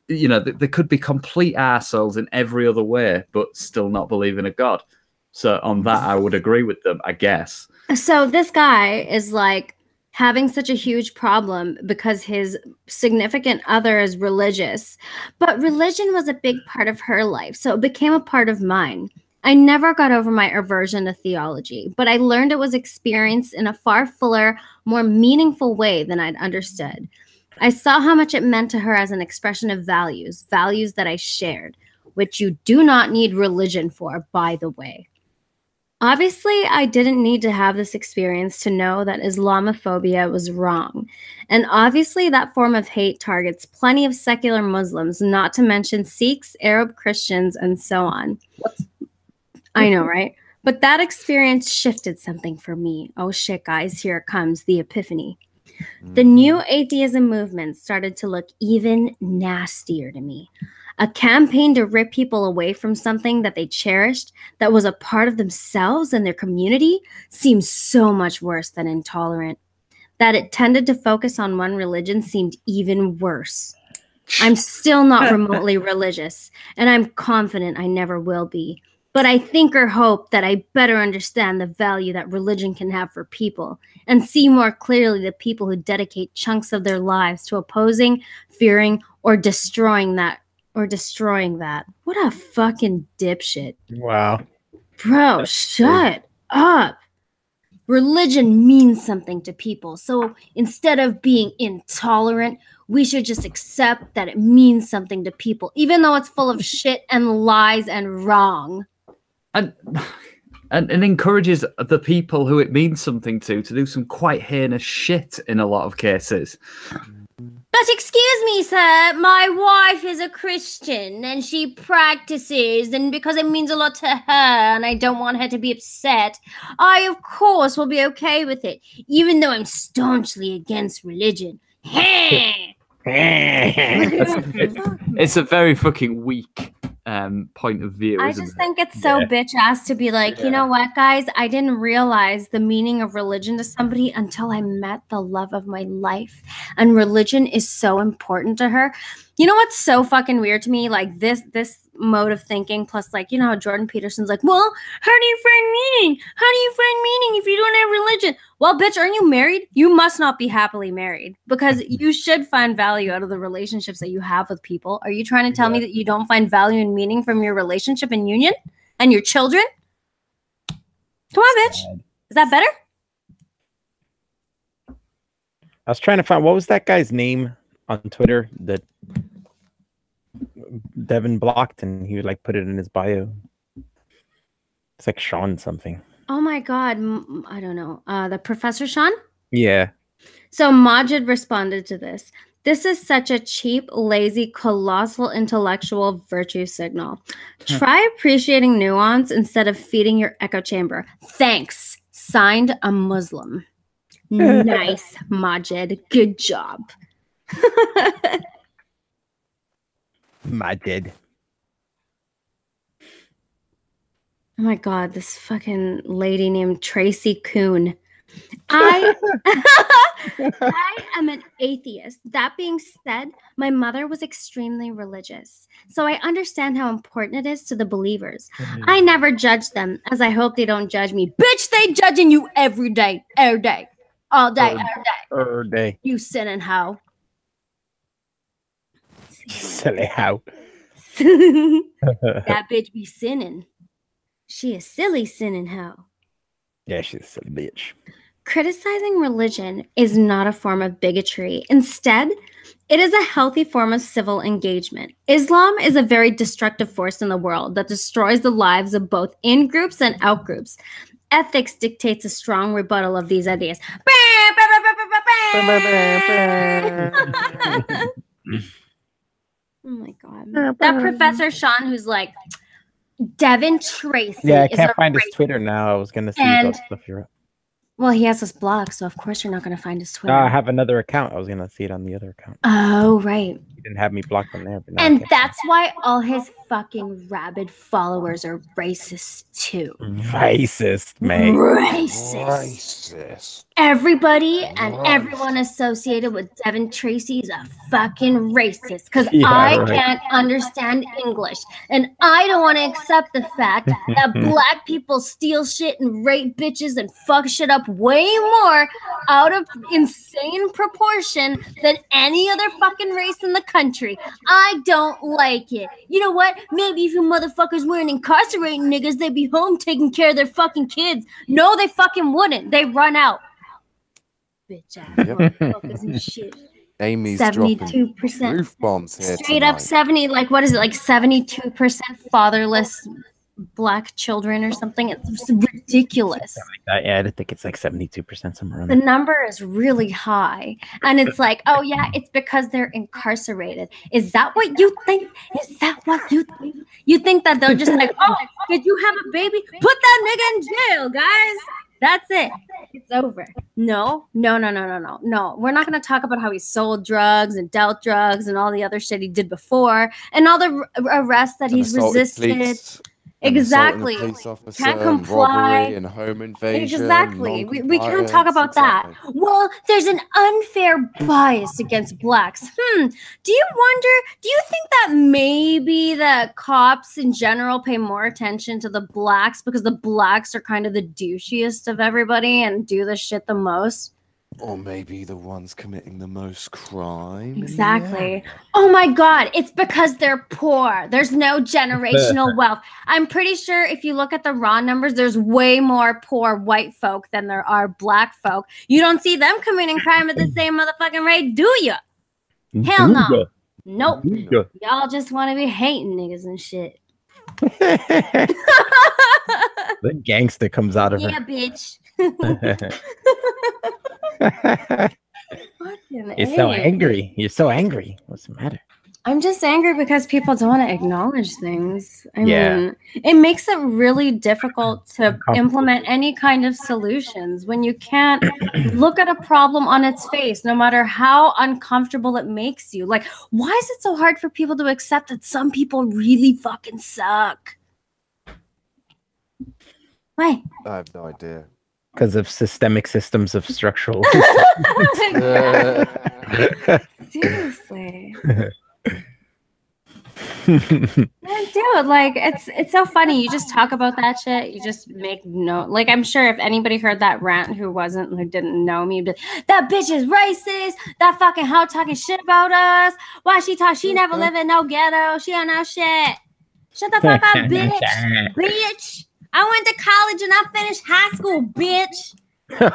Speaker 4: you know, there could be complete arseholes in every other way, but still not believe in a God. So on that, I would agree with them, I guess.
Speaker 3: So this guy is like having such a huge problem because his significant other is religious, but religion was a big part of her life, so it became a part of mine. I never got over my aversion to theology, but I learned it was experienced in a far fuller, more meaningful way than I'd understood. I saw how much it meant to her as an expression of values that I shared, which you do not need religion for, by the way. Obviously, I didn't need to have this experience to know that Islamophobia was wrong. And obviously, that form of hate targets plenty of secular Muslims, not to mention Sikhs, Arab Christians, and so on. I know, right? But that experience shifted something for me. Oh shit, guys, here it comes, the epiphany. The new atheism movement started to look even nastier to me. A campaign to rip people away from something that they cherished, that was a part of themselves and their community, seems so much worse than intolerant. That it tended to focus on one religion seemed even worse. I'm still not remotely religious, and I'm confident I never will be. But I think or hope that I better understand the value that religion can have for people and see more clearly the people who dedicate chunks of their lives to opposing, fearing, or destroying that. What a fucking dipshit.
Speaker 1: Wow.
Speaker 3: Bro, shut up. Religion means something to people. So instead of being intolerant, we should just accept that it means something to people, even though it's full of shit and lies and wrong.
Speaker 4: And encourages the people who it means something to do some quite heinous shit in a lot of cases.
Speaker 3: But excuse me, sir, my wife is a Christian and she practices, and because it means a lot to her and I don't want her to be upset, I, of course, will be okay with it, even though I'm staunchly against religion.
Speaker 4: It's a very fucking weak point of view.
Speaker 3: I just think it's so bitch ass to be like, you know what, guys? I didn't realize the meaning of religion to somebody until I met the love of my life. And religion is so important to her. You know what's so fucking weird to me? Like this mode of thinking, plus like, you know how Jordan Peterson's like, well, how do you find meaning? How do you find meaning if you don't have religion? Well, bitch, aren't you married? You must not be happily married, because you should find value out of the relationships that you have with people. Are you trying to tell me that you don't find value and meaning from your relationship and union and your children? Come on, bitch. Is that better?
Speaker 1: I was trying to find, what was that guy's name on Twitter that Devin blocked, and he would like put it in his bio. It's like Sean something.
Speaker 3: Oh my God. I don't know. The Professor Sean?
Speaker 1: Yeah.
Speaker 3: So Majid responded to this. This is such a cheap, lazy, colossal intellectual virtue signal. Try appreciating nuance instead of feeding your echo chamber. Thanks. Signed, a Muslim. Nice, Majid. Good job.
Speaker 1: Majid.
Speaker 3: Oh my God, this fucking lady named Tracy Kuhn. I am an atheist. That being said, my mother was extremely religious, so I understand how important it is to the believers. I never judge them, as I hope they don't judge me. Bitch, they judging you every day, all day,
Speaker 1: every day.
Speaker 3: You sinning hoe.
Speaker 1: Silly how.
Speaker 3: That bitch be sinning. She is silly sinning hoe.
Speaker 1: Yeah, she's a silly bitch.
Speaker 3: Criticizing religion is not a form of bigotry. Instead, it is a healthy form of civil engagement. Islam is a very destructive force in the world that destroys the lives of both in-groups and out-groups. Ethics dictates a strong rebuttal of these ideas. Oh my God. That Professor Sean who's like, Devin Tracy.
Speaker 1: Yeah, I can't find his Twitter now. I was going to see about stuff here.
Speaker 3: Well, he has us blocked, so of course you're not going to find his Twitter.
Speaker 1: I have another account. I was going to see it on the other account.
Speaker 3: Oh, right.
Speaker 1: He didn't have me blocked on there. But now I
Speaker 3: And
Speaker 1: can't.
Speaker 3: that's why all his fucking rabid followers are racist too.
Speaker 1: Racist, mate.
Speaker 3: Racist. Everybody and everyone associated with Devin Tracy is a fucking racist because I can't understand English. And I don't want to accept the fact that black people steal shit and rape bitches and fuck shit up way more out of insane proportion than any other fucking race in the country. I don't like it. You know what? Maybe if you motherfuckers weren't incarcerating niggas, they'd be home taking care of their fucking kids. No, they fucking wouldn't. They run out. Bitch ass motherfuckers and shit.
Speaker 2: Amy's
Speaker 3: 72%
Speaker 2: roof bombs here
Speaker 3: straight up 70. Like what is it? Like 72% fatherless black children or something. It's ridiculous.
Speaker 1: Yeah, I think it's like 72% somewhere around
Speaker 3: The
Speaker 1: there.
Speaker 3: number is really high, and it's like, oh yeah, it's because they're incarcerated. Is that what you think? Is that what you think? You think that they're just like, oh, did you have a baby? Put that nigga in jail, guys. That's it. It's over. No. We're not going to talk about how he sold drugs and dealt drugs and all the other shit he did before and all the arrests that he's resisted. Exactly. Can't comply.
Speaker 2: And home invasion.
Speaker 3: Exactly. We can't talk about that. Well, there's an unfair bias against blacks. Do you think that maybe the cops in general pay more attention to the blacks because the blacks are kind of the douchiest of everybody and do the shit the most?
Speaker 2: Or maybe the ones committing the most crime.
Speaker 3: Exactly. Oh my God. It's because they're poor. There's no generational wealth. I'm pretty sure if you look at the raw numbers, there's way more poor white folk than there are black folk. You don't see them committing crime at the same motherfucking rate, do you? Hell no. Nope. Y'all just want to be hating niggas and shit.
Speaker 1: The gangster comes out of her.
Speaker 3: Yeah, bitch.
Speaker 1: You're so angry. You're so angry. What's the matter?
Speaker 3: I'm just angry because people don't want to acknowledge things. I mean, it makes it really difficult to implement any kind of solutions when you can't look at a problem on its face, no matter how uncomfortable it makes you. Like, why is it so hard for people to accept that some people really fucking suck? Why?
Speaker 2: I have no idea.
Speaker 1: Because of systemic systems of structural.
Speaker 3: Seriously. Dude, like it's so funny. You just talk about that shit. You just make note. Like I'm sure if anybody heard that rant who didn't know me, but that bitch is racist. That fucking hoe talking shit about us. Why she talk? She never live in no ghetto. She don't know shit. Shut the fuck up, bitch. Bitch. I went to college and I finished high school, bitch.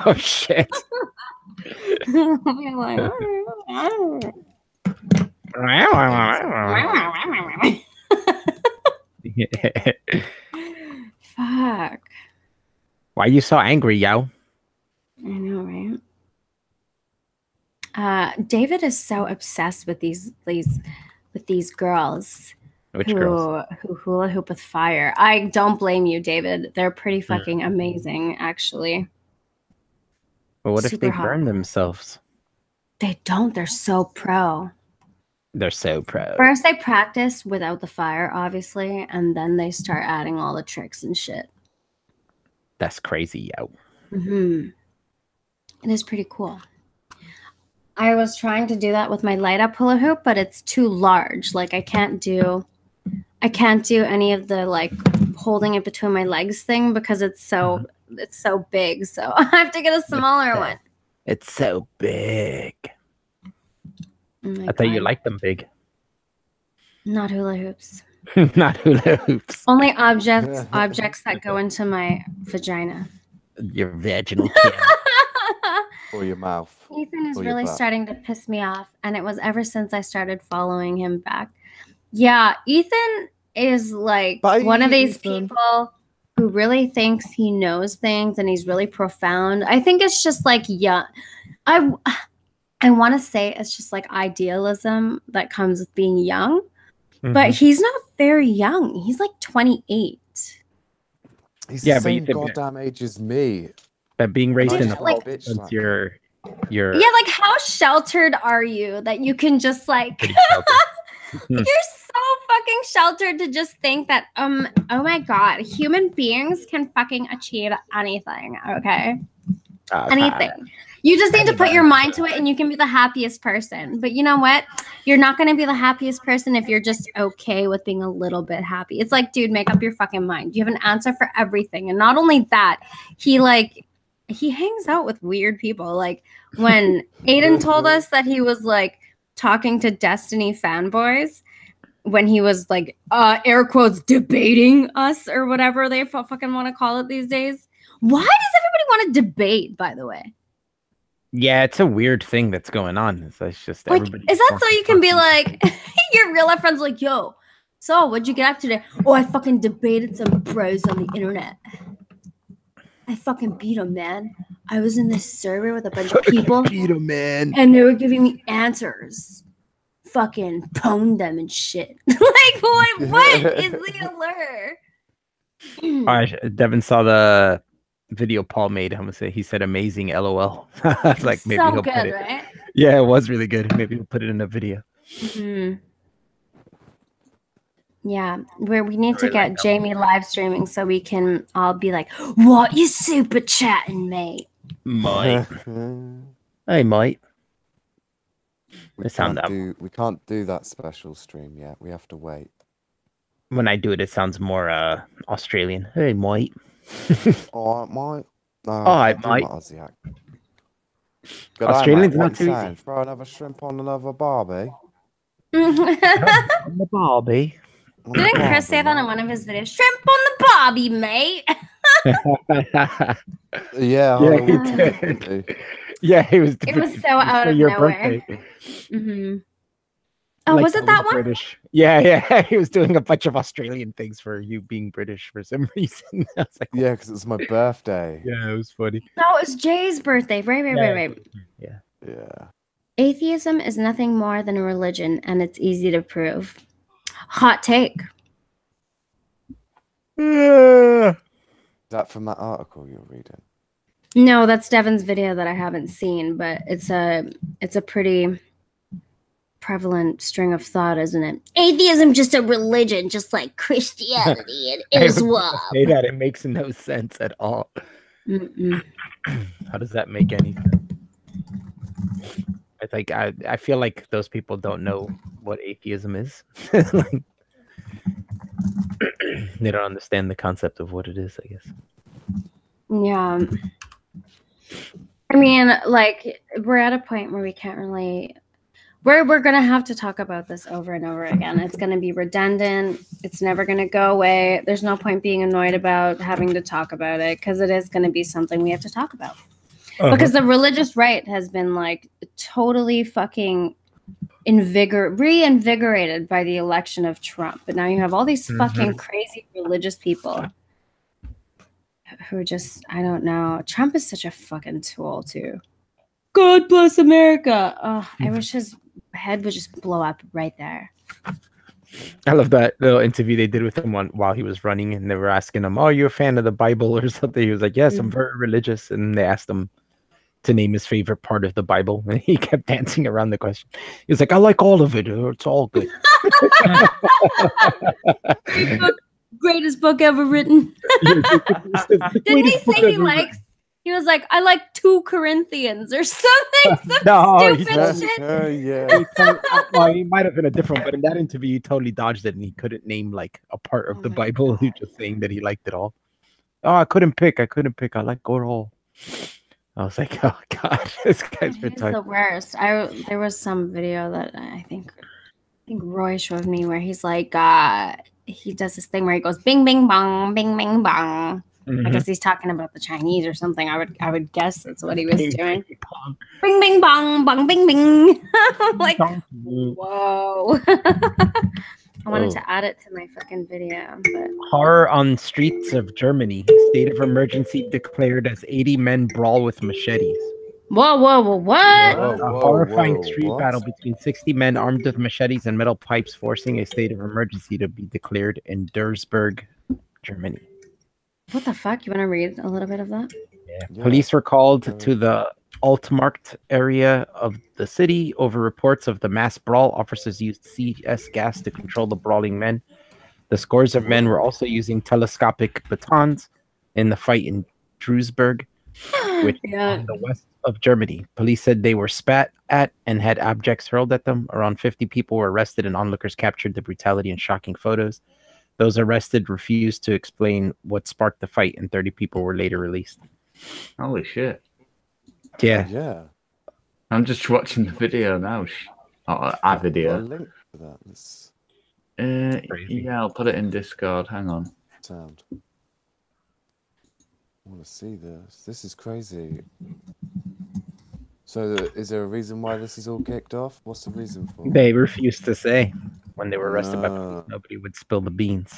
Speaker 1: Oh shit.
Speaker 3: You're like, fuck.
Speaker 1: Why are you so angry, yo?
Speaker 3: I know, right? David is so obsessed with these girls.
Speaker 1: Which girls?
Speaker 3: Who hula hoop with fire. I don't blame you, David. They're pretty fucking amazing, actually.
Speaker 1: But what if
Speaker 3: Super
Speaker 1: they
Speaker 3: hot.
Speaker 1: burn themselves?
Speaker 3: They don't. They're so pro.
Speaker 1: They're so pro.
Speaker 3: First, they practice without the fire, obviously, and then they start adding all the tricks and shit.
Speaker 1: That's crazy, yo.
Speaker 3: It is pretty cool. I was trying to do that with my light up hula hoop, but it's too large. Like I can't do any of the like holding it between my legs thing because it's so big. So I have to get a smaller one.
Speaker 1: It's so big.
Speaker 3: Oh
Speaker 1: I thought you liked them big.
Speaker 3: Not hula hoops.
Speaker 1: Not hula hoops.
Speaker 3: Only objects that go into my vagina.
Speaker 1: Your vaginal canal.
Speaker 2: Or your mouth.
Speaker 3: Ethan is
Speaker 2: Or your
Speaker 3: really
Speaker 2: butt.
Speaker 3: starting to piss me off, and it was ever since I started following him back. Yeah, Ethan is like
Speaker 2: Bye,
Speaker 3: one of these
Speaker 2: Ethan.
Speaker 3: people who really thinks he knows things and he's really profound. I think it's just like, yeah, I want to say it's just like idealism that comes with being young, but he's not very young. He's like 28.
Speaker 2: He's
Speaker 1: Yeah,
Speaker 2: the
Speaker 1: but you
Speaker 2: same
Speaker 1: think-
Speaker 2: goddamn age as me.
Speaker 1: But being raised in a
Speaker 3: Like-
Speaker 1: cult since you're You're
Speaker 3: like how sheltered are you that you can just like
Speaker 1: pretty sheltered.
Speaker 3: you're so fucking sheltered to just think that oh my god, human beings can fucking achieve anything, okay? Anything. You just need to put your mind to it and you can be the happiest person. But you know what? You're not going to be the happiest person if you're just okay with being a little bit happy. It's like, dude, make up your fucking mind. You have an answer for everything. And not only that, he hangs out with weird people. Like when Aiden told us that he was like talking to Destiny fanboys, when he was like, air quotes, debating us or whatever they fucking want to call it these days. Why does everybody want to debate, by the way?
Speaker 1: Yeah, it's a weird thing that's going on. It's just
Speaker 3: like,
Speaker 1: everybody.
Speaker 3: Is that so you can be like, your real life friends like, yo, so what'd you get up today? Oh, I fucking debated some bros on the internet. I fucking beat them, man. I was in this server with a bunch of people.
Speaker 1: Beat them, man.
Speaker 3: And they were giving me answers. Fucking pwned them and shit. Like, what is the allure?
Speaker 1: Devin saw the video Paul made. I'm gonna say he said amazing LOL. Like maybe
Speaker 3: so
Speaker 1: he'll
Speaker 3: good,
Speaker 1: put it.
Speaker 3: Right?
Speaker 1: Yeah, it was really good. Maybe he'll put it in a video.
Speaker 3: Mm-hmm. Yeah, where we need to get Jamie live streaming so we can all be like, "What you super chatting, mate?"
Speaker 1: Mate, hey, mate.
Speaker 2: We can't do that special stream yet. We have to wait.
Speaker 1: When I do it, it sounds more Australian. Hey, mate.
Speaker 2: All right, mate. No,
Speaker 1: All right, mate. Australians not too easy.
Speaker 2: Throw another shrimp on another barbie.
Speaker 1: On the barbie.
Speaker 3: Didn't Kris say that in one of his videos? Shrimp on the barbie, mate.
Speaker 2: Yeah,
Speaker 1: he did. Yeah, he was.
Speaker 3: It was so out of nowhere. Mm-hmm. Oh,
Speaker 1: like,
Speaker 3: was it that one?
Speaker 1: British. Yeah. He was doing a bunch of Australian things for you being British for some reason. I was like,
Speaker 2: yeah, because it was my birthday.
Speaker 1: Yeah, it was funny.
Speaker 3: No, it was Jay's birthday. Right.
Speaker 2: Yeah.
Speaker 3: Atheism is nothing more than a religion, and it's easy to prove. Hot take.
Speaker 2: Is that from that article you're reading?
Speaker 3: No, that's Devin's video that I haven't seen, but it's a pretty prevalent string of thought, isn't it? Atheism just a religion, just like Christianity and Islam.
Speaker 1: Say that it makes no sense at all. How does that make any sense? I feel like those people don't know what atheism is. Like, they don't understand the concept of what it is, I guess.
Speaker 3: Yeah. I mean, like, we're at a point where we can't really... We're going to have to talk about this over and over again. It's going to be redundant. It's never going to go away. There's no point being annoyed about having to talk about it because it is going to be something we have to talk about. Because the religious right has been like totally fucking reinvigorated by the election of Trump. But now you have all these fucking crazy religious people who just, I don't know. Trump is such a fucking tool too. God bless America. Oh, I wish his head would just blow up right there.
Speaker 1: I love that little interview they did with him while he was running, and they were asking him, "Oh, you're a fan of the Bible or something?" He was like, "Yes, I'm very religious." And they asked him to name his favorite part of the Bible, and he kept dancing around the question. He was like, "I like all of it. It's all good."
Speaker 3: Greatest book ever written. Didn't he say he likes? He was like, I like 2 Corinthians or something. Stupid shit.
Speaker 1: Well, he might have been a different, but in that interview, he totally dodged it, and he couldn't name like a part of the Bible. He was just saying that he liked it all. Oh, I couldn't pick. I like it all. I was like, oh god, this guy's retarded.
Speaker 3: The worst. There was some video that I think Roy showed me where he's like, he does this thing where he goes bing bing bong, bing bing bong. I guess he's talking about the Chinese or something. I would guess that's what he was doing. Bing bing bong bong bing bing. I'm like, whoa. I wanted to add it to my fucking video, but
Speaker 1: horror on streets of Germany. State of emergency declared as 80 men brawl with machetes.
Speaker 3: Whoa, what?
Speaker 1: A horrifying street battle between 60 men armed with machetes and metal pipes, forcing a state of emergency to be declared in Duisburg, Germany.
Speaker 3: What the fuck? You want to read a little bit of that?
Speaker 1: Yeah. Police were called to the Altmarkt area of the city over reports of the mass brawl. Officers used CS gas to control the brawling men. The scores of men were also using telescopic batons in the fight in Duisburg, which is on the west of Germany. Police said they were spat at and had objects hurled at them. Around 50 people were arrested and onlookers captured the brutality in shocking photos. Those arrested refused to explain what sparked the fight, and 30 people were later released.
Speaker 4: Holy shit.
Speaker 1: Yeah.
Speaker 2: Yeah.
Speaker 4: I'm just watching the video now. A
Speaker 2: Got a
Speaker 4: video.
Speaker 2: link for that. This
Speaker 4: Yeah, I'll put it in Discord. Hang on.
Speaker 2: sound. I want to see this. This is crazy. So, is there a reason why this is all kicked off? What's the reason for?
Speaker 1: They refused to say when they were arrested by police. Nobody would spill the beans.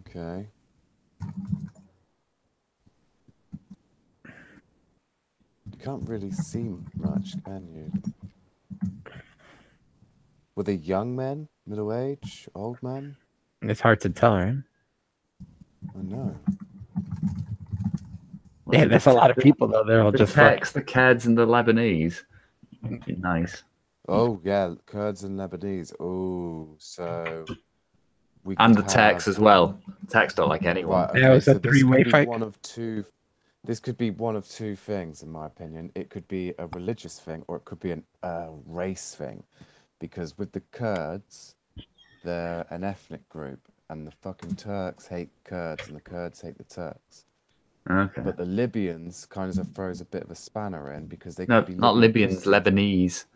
Speaker 2: Okay. You can't really see much, can you? Were they young men, middle age, old men?
Speaker 1: It's hard to tell, right?
Speaker 2: I know.
Speaker 1: Yeah, that's a lot of people though. They're all
Speaker 4: The
Speaker 1: just
Speaker 4: Turks, the Kurds, and the Lebanese. Nice.
Speaker 2: Oh yeah, Kurds and Lebanese. Oh, so we
Speaker 4: And the
Speaker 2: could
Speaker 4: Turks
Speaker 2: have-
Speaker 4: as well. Turks don't like anyone.
Speaker 2: Right,
Speaker 1: Yeah, it was a
Speaker 2: so this
Speaker 1: three-way
Speaker 2: could be
Speaker 1: fight.
Speaker 2: one of two. This could be one of two things, in my opinion. It could be a religious thing, or it could be a race thing, because with the Kurds, they're an ethnic group, and the fucking Turks hate Kurds, and the Kurds hate the Turks.
Speaker 4: Okay.
Speaker 2: But the Libyans kind of throws a bit of a spanner in because they
Speaker 4: No,
Speaker 2: could be
Speaker 4: not
Speaker 2: Libyan
Speaker 4: Libyans,
Speaker 2: Christians.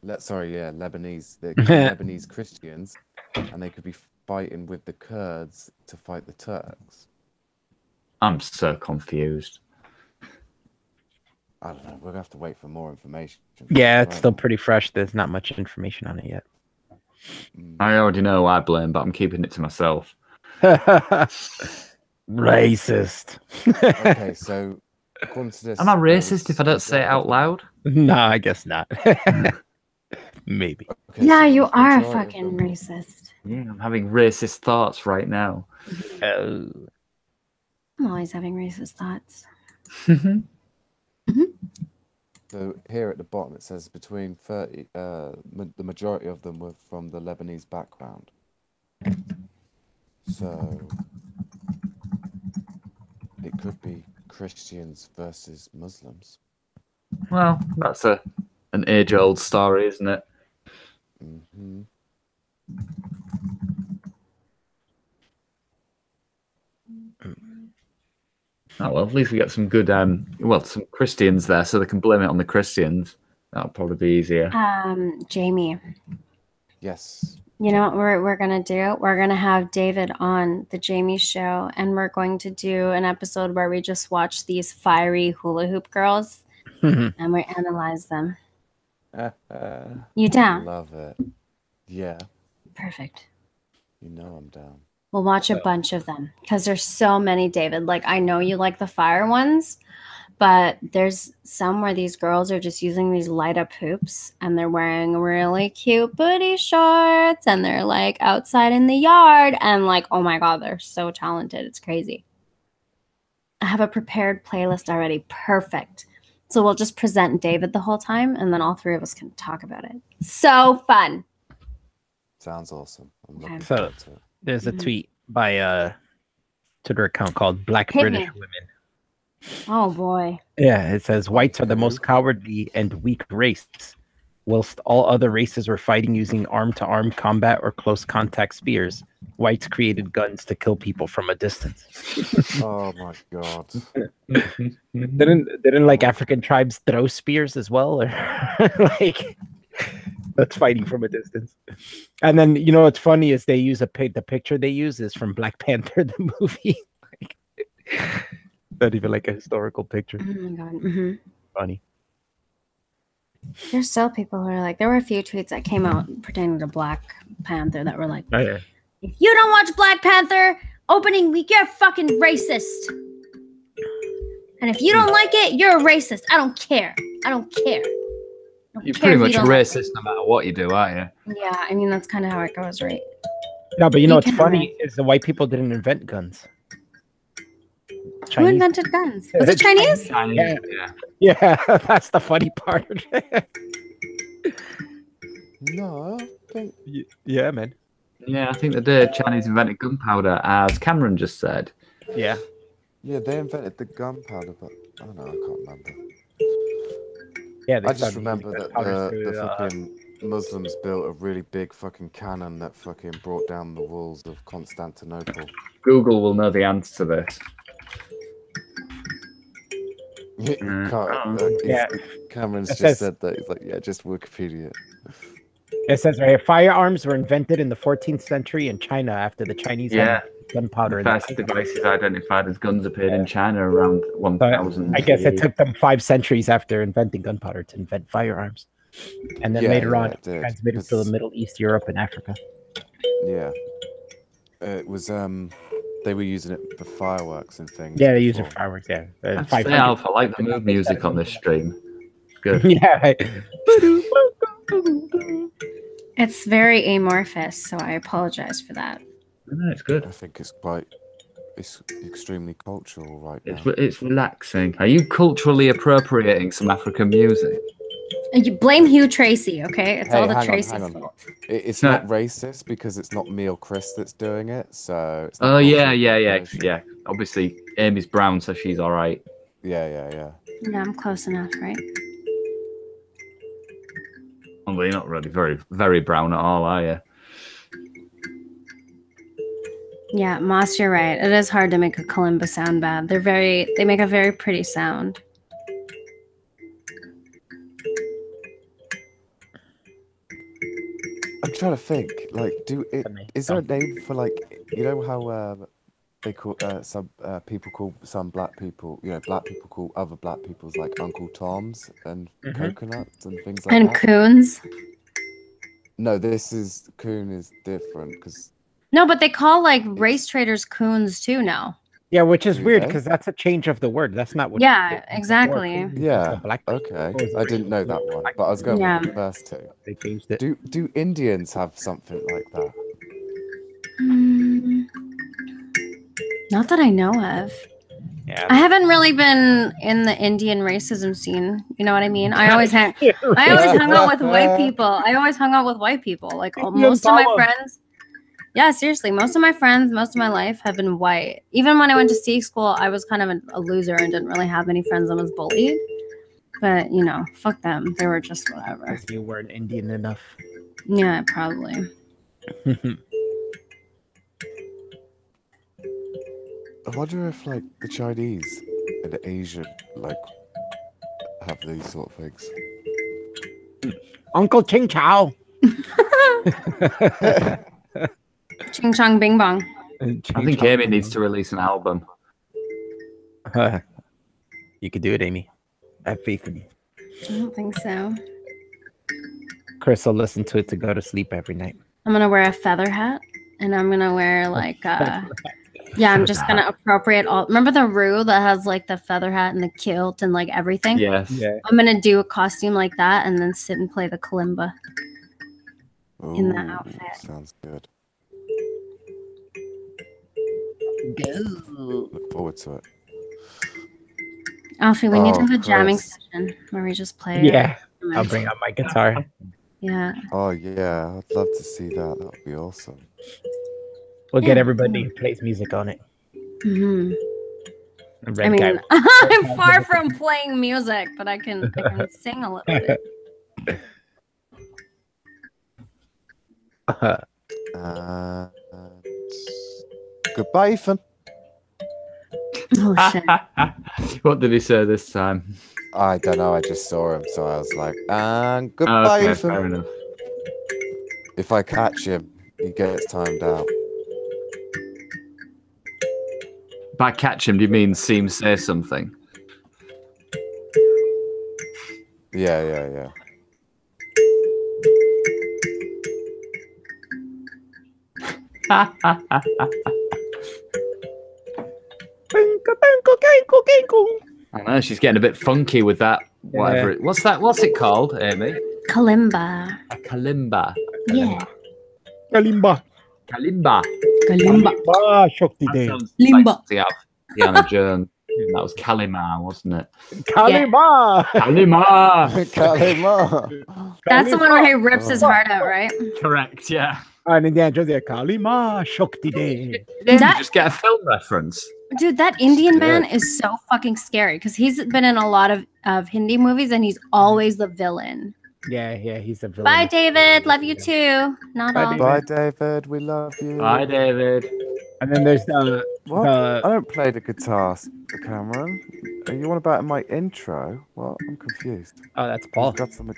Speaker 4: Lebanese.
Speaker 2: Lebanese. They could be Lebanese Christians, and they could be fighting with the Kurds to fight the Turks.
Speaker 4: I'm so confused.
Speaker 2: I don't know. We'll have to wait for more information.
Speaker 1: Yeah, it's still pretty fresh. There's not much information on it yet.
Speaker 4: I already know who I blame, but I'm keeping it to myself.
Speaker 1: Racist.
Speaker 2: Okay, so according to this,
Speaker 4: Am I
Speaker 2: there was
Speaker 4: racist if I don't say it out loud?
Speaker 1: No, I guess not. Maybe.
Speaker 2: Okay,
Speaker 3: Yeah,
Speaker 2: so
Speaker 3: you
Speaker 2: the
Speaker 3: are
Speaker 2: majority of
Speaker 3: fucking
Speaker 2: them-
Speaker 3: racist.
Speaker 4: Yeah, I'm having racist thoughts right now.
Speaker 3: I'm always having racist thoughts.
Speaker 2: So here at the bottom it says between 30, the majority of them were from the Lebanese background. So it could be Christians versus Muslims.
Speaker 4: Well, that's an age-old story, isn't it?
Speaker 2: Hmm.
Speaker 4: Oh well, at least we got some good, some Christians there, so they can blame it on the Christians. That'll probably be easier.
Speaker 3: Jamie,
Speaker 2: Yes.
Speaker 3: you know what we're gonna do? We're gonna have David on the Jamie show, and we're going to do an episode where we just watch these fiery hula hoop girls and we analyze them. You down?
Speaker 2: Love it. Yeah,
Speaker 3: Perfect.
Speaker 2: you know I'm down.
Speaker 3: We'll watch a bunch of them because there's so many, David. Like, I know you like the fire ones, but there's some where these girls are just using these light up hoops and they're wearing really cute booty shorts and they're like outside in the yard and like, oh my God, they're so talented. It's crazy. I have a prepared playlist already. Perfect. So we'll just present David the whole time and then all three of us can talk about it. So fun.
Speaker 2: Sounds awesome. I'm looking
Speaker 3: Okay.
Speaker 2: forward to it.
Speaker 1: There's a tweet by a Twitter account called Black
Speaker 3: Hit
Speaker 1: British
Speaker 3: me.
Speaker 1: Women.
Speaker 3: Oh boy.
Speaker 1: Yeah, it says whites are the most cowardly and weak race, whilst all other races were fighting using arm-to-arm combat or close contact spears. Whites created guns to kill people from a distance.
Speaker 2: Oh my God.
Speaker 1: Didn't like African tribes throw spears as well, or like that's fighting from a distance? And then you know what's funny is they use the picture they use is from Black Panther the movie. Like, not even like a historical picture.
Speaker 3: Oh my God. Mm-hmm.
Speaker 1: Funny.
Speaker 3: There's still people who are like, there were a few tweets that came out pertaining to Black Panther that were like,
Speaker 1: Oh yeah.
Speaker 3: if you don't watch Black Panther opening week, you're fucking racist. And if you don't like it, you're a racist. I don't care. I don't care. I don't
Speaker 4: You're
Speaker 3: care
Speaker 4: pretty
Speaker 3: if
Speaker 4: much
Speaker 3: you
Speaker 4: a
Speaker 3: don't like
Speaker 4: racist no matter what you do, aren't you?
Speaker 3: it. Yeah, I mean, that's kind of how it goes, right?
Speaker 1: No, but you know
Speaker 3: You
Speaker 1: what's
Speaker 3: can
Speaker 1: funny is the white people didn't invent guns.
Speaker 3: Who invented guns? Was it Chinese?
Speaker 4: Chinese,
Speaker 1: Yeah, that's the funny part.
Speaker 2: No, I think
Speaker 1: Yeah, man.
Speaker 4: Yeah, I think the Chinese invented gunpowder, as Cameron just said.
Speaker 1: Yeah.
Speaker 2: yeah, they invented the gunpowder, but I don't know, I can't remember.
Speaker 1: Yeah, they
Speaker 2: I just
Speaker 1: started
Speaker 2: remember
Speaker 1: using
Speaker 2: that
Speaker 1: gunpowder
Speaker 2: the
Speaker 1: to,
Speaker 2: fucking Muslims built a really big fucking cannon that fucking brought down the walls of Constantinople.
Speaker 4: Google will know the answer to this.
Speaker 2: You can't,
Speaker 1: Yeah.
Speaker 2: Cameron's
Speaker 1: It
Speaker 2: just
Speaker 1: says-
Speaker 2: said that. He's like, yeah, just Wikipedia.
Speaker 1: It says right here, firearms were invented in the 14th century in China after the Chinese
Speaker 4: Yeah.
Speaker 1: had gunpowder.
Speaker 4: The
Speaker 1: in their
Speaker 4: first devices identified as guns appeared in China around
Speaker 1: So
Speaker 4: 1000.
Speaker 1: I guess it took them 5 centuries after inventing gunpowder to invent firearms. And then
Speaker 2: Yeah,
Speaker 1: later on,
Speaker 2: it did,
Speaker 1: transmitted to the
Speaker 2: 'cause-
Speaker 1: Middle East, Europe, and Africa.
Speaker 2: Yeah. It was they were using it for fireworks and things.
Speaker 1: Yeah, they use it
Speaker 2: before.
Speaker 1: for fireworks. Yeah,
Speaker 4: I'd say, Alf, I like the mood music on this stream. Good.
Speaker 1: Yeah.
Speaker 3: It's very amorphous, so I apologize for that.
Speaker 4: No, it's good.
Speaker 2: I think it's extremely cultural right now.
Speaker 4: It's relaxing. Are you culturally appropriating some African music?
Speaker 3: You blame Hugh Tracy, okay? It's
Speaker 2: Hey,
Speaker 3: all the
Speaker 2: hang on,
Speaker 3: Tracy's
Speaker 2: hang on.
Speaker 3: fault.
Speaker 2: It's
Speaker 4: No.
Speaker 2: not racist because it's not me or Kris that's doing it, so. It's not
Speaker 4: Oh yeah,
Speaker 2: cultural
Speaker 4: yeah.
Speaker 2: appropriation.
Speaker 4: Obviously, Amy's brown, so she's all right.
Speaker 2: Yeah.
Speaker 3: Yeah, I'm close enough, right?
Speaker 4: Well, you're not really very, very brown at all, are you?
Speaker 3: Yeah, Moss, you're right. It is hard to make a kalimba sound bad. They make a very pretty sound.
Speaker 2: I'm trying to think. Like, is there a name for like, you know how they call some people call some black people, black people call other black people's like Uncle Toms and coconuts and things like
Speaker 3: And
Speaker 2: that.
Speaker 3: coons.
Speaker 2: No, coon is different because
Speaker 3: No, but they call like race traders coons too now.
Speaker 1: Yeah, which is
Speaker 2: Do
Speaker 1: weird
Speaker 2: they?
Speaker 1: because that's a change of the word. That's not what.
Speaker 3: Yeah,
Speaker 1: before.
Speaker 3: exactly.
Speaker 1: Coon was just
Speaker 2: yeah.
Speaker 1: a black.
Speaker 2: Okay,
Speaker 1: Or is it
Speaker 2: I didn't know that one, but I was going
Speaker 3: Yeah.
Speaker 2: with the first two.
Speaker 1: They changed it.
Speaker 2: Do Indians have something like that?
Speaker 3: Hmm. Not that I know of.
Speaker 1: Yeah.
Speaker 3: I haven't really been in the Indian racism scene. You know what I mean? I always hung out with white people. I always hung out with white people. Like most of my friends. Yeah, seriously, most of my friends, most of my life have been white. Even when I went to C school, I was kind of a loser and didn't really have any friends and was bullied. But fuck them. They were just whatever.
Speaker 1: Because you weren't Indian enough.
Speaker 3: Yeah, probably.
Speaker 2: I wonder if like the Chinese and the Asian like have these sort of things.
Speaker 1: Uncle Ching Chow.
Speaker 3: Ching chong bing bong.
Speaker 4: I think Amy needs to release an album.
Speaker 1: You could do it, Amy. I have faith in you.
Speaker 3: I don't think so.
Speaker 1: Kris will listen to it to go to sleep every night.
Speaker 3: I'm gonna wear a feather hat, and I'm gonna wear like yeah, I'm just gonna appropriate all. Remember the Roo that has like the feather hat and the kilt and like everything?
Speaker 4: Yes.
Speaker 1: Yeah.
Speaker 3: I'm gonna do a costume like that and then sit and play the kalimba. In that
Speaker 2: Ooh,
Speaker 3: outfit.
Speaker 2: sounds good.
Speaker 1: Go.
Speaker 2: Look forward to it.
Speaker 3: Alfie, we need to
Speaker 2: Oh,
Speaker 3: have a jamming
Speaker 2: Kris.
Speaker 3: session where we just play.
Speaker 1: Yeah. I'll
Speaker 3: instruments.
Speaker 1: bring out my guitar.
Speaker 3: Yeah.
Speaker 2: Oh yeah, I'd love to see that. That would be awesome.
Speaker 1: We'll get
Speaker 3: Yeah.
Speaker 1: everybody who plays music on it.
Speaker 3: Hmm.
Speaker 1: The
Speaker 3: I
Speaker 1: red
Speaker 3: mean,
Speaker 1: guy.
Speaker 3: I'm far from playing music, but I can sing a little bit.
Speaker 2: And goodbye, Ethan.
Speaker 3: Oh shit!
Speaker 4: What did he say this time?
Speaker 2: I don't know. I just saw him, so I was like, and goodbye,
Speaker 4: Okay,
Speaker 2: Ethan.
Speaker 4: fair enough.
Speaker 2: If I catch him, he gets timed out.
Speaker 4: By catch him, do you mean see him say something?
Speaker 2: Yeah.
Speaker 4: I know she's getting a bit funky with that. Whatever. What's that? What's it called, Amy?
Speaker 3: Kalimba.
Speaker 4: A kalimba.
Speaker 3: Yeah.
Speaker 1: Kalimba.
Speaker 4: Kalimba.
Speaker 3: Kalimba.
Speaker 1: Ah, Shakti
Speaker 4: That
Speaker 1: Day.
Speaker 4: sounds
Speaker 3: Limba.
Speaker 4: like something out of Indiana Jones. That was Kalimar, wasn't it?
Speaker 1: Kalima!
Speaker 4: Kalimar!
Speaker 2: Kalima.
Speaker 3: That's the one where he rips his heart out, right?
Speaker 4: Correct, yeah.
Speaker 1: And Indiana Jones, Kalima Shakti De.
Speaker 4: Did
Speaker 3: That-
Speaker 4: you just get a film reference?
Speaker 3: Dude, that Indian man is so fucking scary because he's been in a lot of Hindi movies and he's always the villain.
Speaker 1: Yeah, he's a villain.
Speaker 3: Bye, David. Love you too. Not
Speaker 1: Bye,
Speaker 3: all.
Speaker 1: David.
Speaker 2: Bye, David. We love you.
Speaker 4: Bye, David.
Speaker 1: And then there's the
Speaker 2: What? I don't play the guitar, Cameron. Are you on about my intro? What? I'm confused.
Speaker 1: oh, that's Paul.
Speaker 2: Got something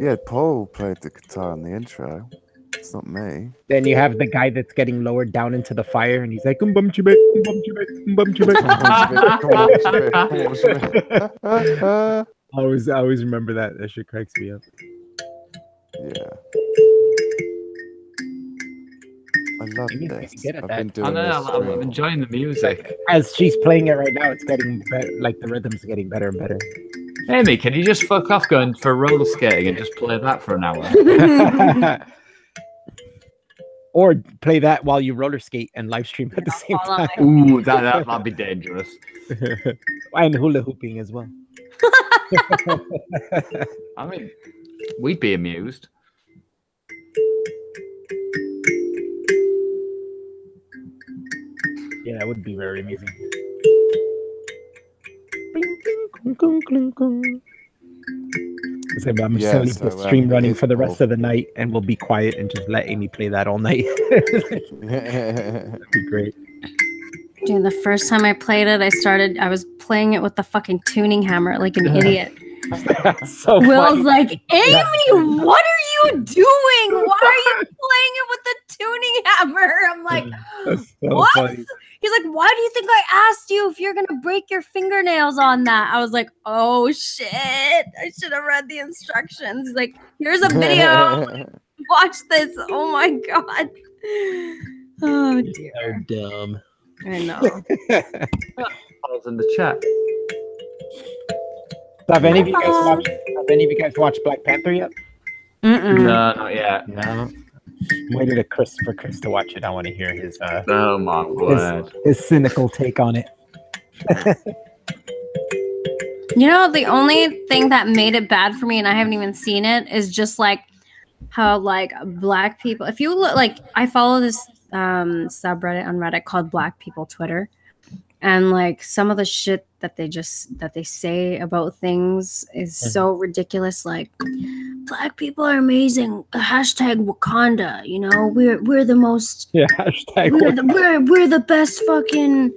Speaker 2: Yeah, Paul played the guitar in the intro. It's not me.
Speaker 1: Then you have the guy that's getting lowered down into the fire, and he's like, bum chibit, bum chibit, bum chibit. I always remember that. That shit cracks me up.
Speaker 2: Yeah. I love
Speaker 1: Maybe
Speaker 2: this.
Speaker 1: we get at
Speaker 2: I've
Speaker 1: that.
Speaker 2: been
Speaker 4: I
Speaker 2: doing
Speaker 4: know,
Speaker 2: this
Speaker 4: I'm
Speaker 2: stream.
Speaker 4: enjoying the music.
Speaker 1: As she's playing it right now, it's getting better. Like the rhythm's getting better and better.
Speaker 4: Aimee, can you just fuck off going for roller skating and just play that for an hour?
Speaker 1: Or play that while you roller skate and live stream at the same
Speaker 3: Fall on
Speaker 1: time.
Speaker 4: Ooh, that'd be dangerous.
Speaker 1: And hula hooping as well.
Speaker 4: I mean, we'd be amused.
Speaker 1: Yeah, that would be very amusing. Bling, bling, kung, kung, kung, kung. So I'm just gonna leave the stream running for the rest of the night, and we'll be quiet and just let Aimee play that all night. That'd be great.
Speaker 3: Dude, the first time I played it, I was playing it with the fucking tuning hammer like an idiot.
Speaker 1: That's so
Speaker 3: Will's
Speaker 1: funny.
Speaker 3: like, Aimee, what are you doing? Why are you playing it with the tuning hammer? I'm like,
Speaker 1: That's so
Speaker 3: what?
Speaker 1: funny.
Speaker 3: He's like, why do you think I asked you if you're gonna break your fingernails on that? I was like, oh shit, I should have read the instructions. He's like, here's a video. Watch this. Oh my god. Oh dear.
Speaker 1: So dumb.
Speaker 3: I know.
Speaker 4: Paul's in the chat.
Speaker 1: So have any of you guys watched Black Panther yet?
Speaker 3: Mm-mm.
Speaker 4: No, not yet.
Speaker 1: No. I'm waiting for Kris to watch it. I want to hear his
Speaker 4: Oh my word.
Speaker 1: his cynical take on it.
Speaker 3: You know, the only thing that made it bad for me, and I haven't even seen it, is just like how like black people. If you look, like, I follow this subreddit on Reddit called Black People Twitter, and like some of the shit that they say about things is so ridiculous. Like, black people are amazing. Hashtag Wakanda. You know, we're the most.
Speaker 1: Yeah, hashtag.
Speaker 3: We're the best fucking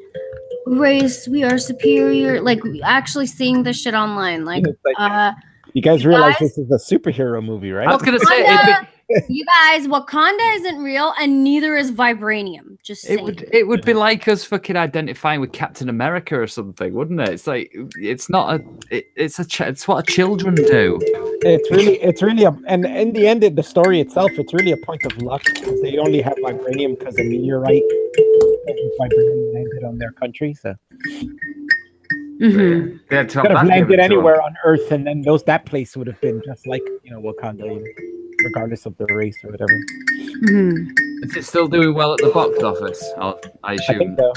Speaker 3: race. We are superior. Like, actually seeing this shit online. Like,
Speaker 1: It's like, you guys realize this is a superhero movie, right?
Speaker 4: I was gonna say
Speaker 3: Wakanda, you guys, Wakanda isn't real, and neither is vibranium. Just saying.
Speaker 4: it would be like us fucking identifying with Captain America or something, wouldn't it? It's like it's not it's what children do.
Speaker 1: It's really and in the end, the story itself, it's really a point of luck because they only have vibranium because a meteorite vibranium landed on their country. So
Speaker 3: Mhm.
Speaker 4: They had to
Speaker 1: could have
Speaker 4: that given
Speaker 1: landed
Speaker 4: to
Speaker 1: anywhere on Earth, and then that place would have been just like Wakanda, regardless of the race or whatever.
Speaker 3: Mhm.
Speaker 4: Is it still doing well at the box office? I
Speaker 1: I
Speaker 4: assume.
Speaker 1: think so.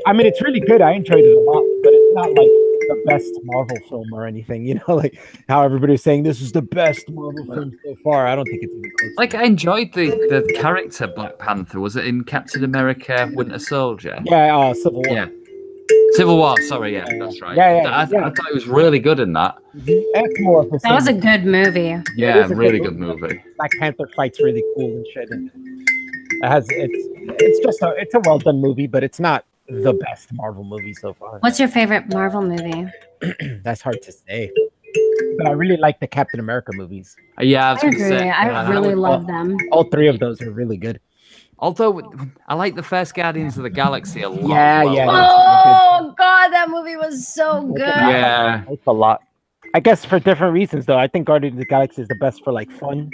Speaker 1: I mean, it's really good. I enjoyed it a lot, but it's not like the best Marvel film or anything. Like how everybody's saying this is the best Marvel film so far. I don't think it's even close.
Speaker 4: Like, I enjoyed the character Black Panther. Was it in Captain America: Winter Soldier?
Speaker 1: Yeah, Civil War.
Speaker 4: Yeah. Civil War. Sorry, yeah, that's right.
Speaker 1: Yeah,
Speaker 4: I thought it was really good in that.
Speaker 1: It's more of the
Speaker 3: That was a
Speaker 1: same.
Speaker 3: good movie.
Speaker 4: Yeah,
Speaker 1: is a
Speaker 4: really
Speaker 1: good
Speaker 4: good movie.
Speaker 1: Black Panther fight's really cool and shit. And it's a well done movie, but it's not the best Marvel movie so far.
Speaker 3: What's your favorite Marvel movie?
Speaker 1: That's hard to say. But I really like the Captain America movies.
Speaker 4: Yeah, I was
Speaker 3: I
Speaker 4: gonna
Speaker 3: agree.
Speaker 4: say.
Speaker 3: I really love them.
Speaker 1: All three of those are really good.
Speaker 4: Although I like the first Guardians of the Galaxy a lot.
Speaker 1: Yeah,
Speaker 4: as well.
Speaker 1: yeah.
Speaker 3: Oh god, that movie was so good.
Speaker 4: Yeah.
Speaker 1: It's a lot. I guess for different reasons though. I think Guardians of the Galaxy is the best for like fun.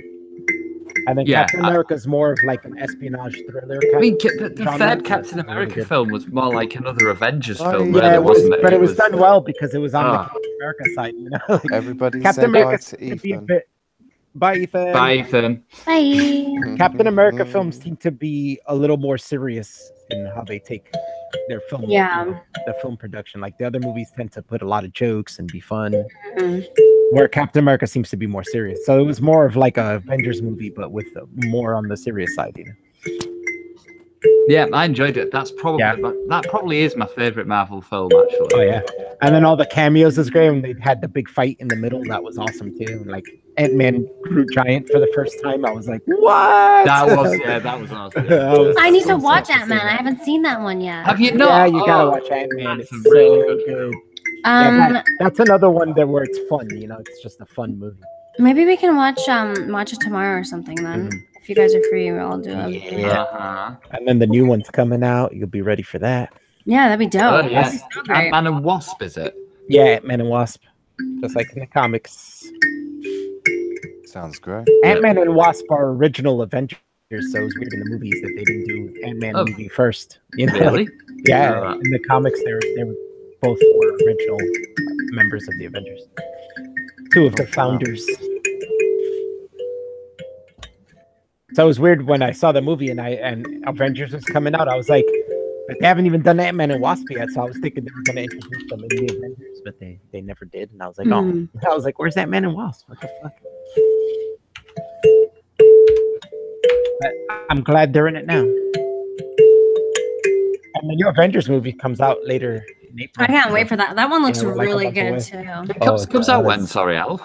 Speaker 1: And then
Speaker 4: Yeah,
Speaker 1: Captain America is more of like an espionage thriller.
Speaker 4: I mean,
Speaker 1: kind
Speaker 4: the
Speaker 1: genre.
Speaker 4: third Captain
Speaker 1: That's really
Speaker 4: America
Speaker 1: good.
Speaker 4: film was more like another Avengers
Speaker 2: Oh,
Speaker 4: film,
Speaker 2: yeah,
Speaker 4: really,
Speaker 1: it was,
Speaker 4: wasn't it?
Speaker 1: but it was done well because it was on the
Speaker 4: Ah.
Speaker 1: Captain America side. Like,
Speaker 2: Everybody
Speaker 1: Captain
Speaker 2: say bye
Speaker 1: America
Speaker 2: to
Speaker 1: seemed to be a
Speaker 2: Ethan.
Speaker 1: bit. Bye, Ethan.
Speaker 4: Bye, Ethan.
Speaker 3: Bye.
Speaker 1: Captain America films seem to be a little more serious in how they take their film.
Speaker 3: Yeah.
Speaker 1: The film production. Like the other movies tend to put a lot of jokes and be fun.
Speaker 3: Mhm.
Speaker 1: Where Captain America seems to be more serious. So it was more of like a Avengers movie, but with more on the serious side. You know?
Speaker 4: Yeah, I enjoyed it. That probably is my favorite Marvel film, actually.
Speaker 1: Oh yeah, and then all the cameos is great. When they had the big fight in the middle, that was awesome too. Like Ant-Man grew giant for the first time. I was like, what?
Speaker 4: That was awesome. Yeah.
Speaker 3: I need to watch Ant-Man. I haven't seen that one yet.
Speaker 4: Have you not?
Speaker 1: Yeah, you gotta watch Ant-Man. It's
Speaker 4: That's
Speaker 1: so
Speaker 4: really
Speaker 1: good.
Speaker 3: Um,
Speaker 1: That's another one where it's fun. You know, it's just a fun movie.
Speaker 3: maybe we can watch it tomorrow or something then. If you guys are free, we'll do it.
Speaker 1: Yeah. And then the new one's coming out. You'll be ready for that.
Speaker 3: Yeah, that'd be dope.
Speaker 4: Oh, yeah.
Speaker 3: That's so great.
Speaker 4: Ant-Man and Wasp, is it?
Speaker 1: Yeah, Ant-Man and Wasp. Just like in the comics.
Speaker 2: Sounds great.
Speaker 1: Ant-Man and Wasp are original Avengers, so it's weird in the movies that they didn't do Ant-Man movie first. You know?
Speaker 4: Really?
Speaker 1: Yeah, in the comics, they were both were original members of the Avengers. Two of the founders. So it was weird when I saw the movie and Avengers was coming out. I was like, but they haven't even done Ant-Man and Wasp yet. So I was thinking they were going to introduce them in the Avengers, but they never did. And I was like, oh, I was like, where's Ant-Man and Wasp? What the fuck? But I'm glad they're in it now. And the new Avengers movie comes out later in April.
Speaker 3: I can't wait for that. That one looks
Speaker 1: Yeah, we're like a
Speaker 3: really
Speaker 1: month
Speaker 3: good
Speaker 1: away.
Speaker 3: too.
Speaker 4: It comes out when? Sorry, Alf.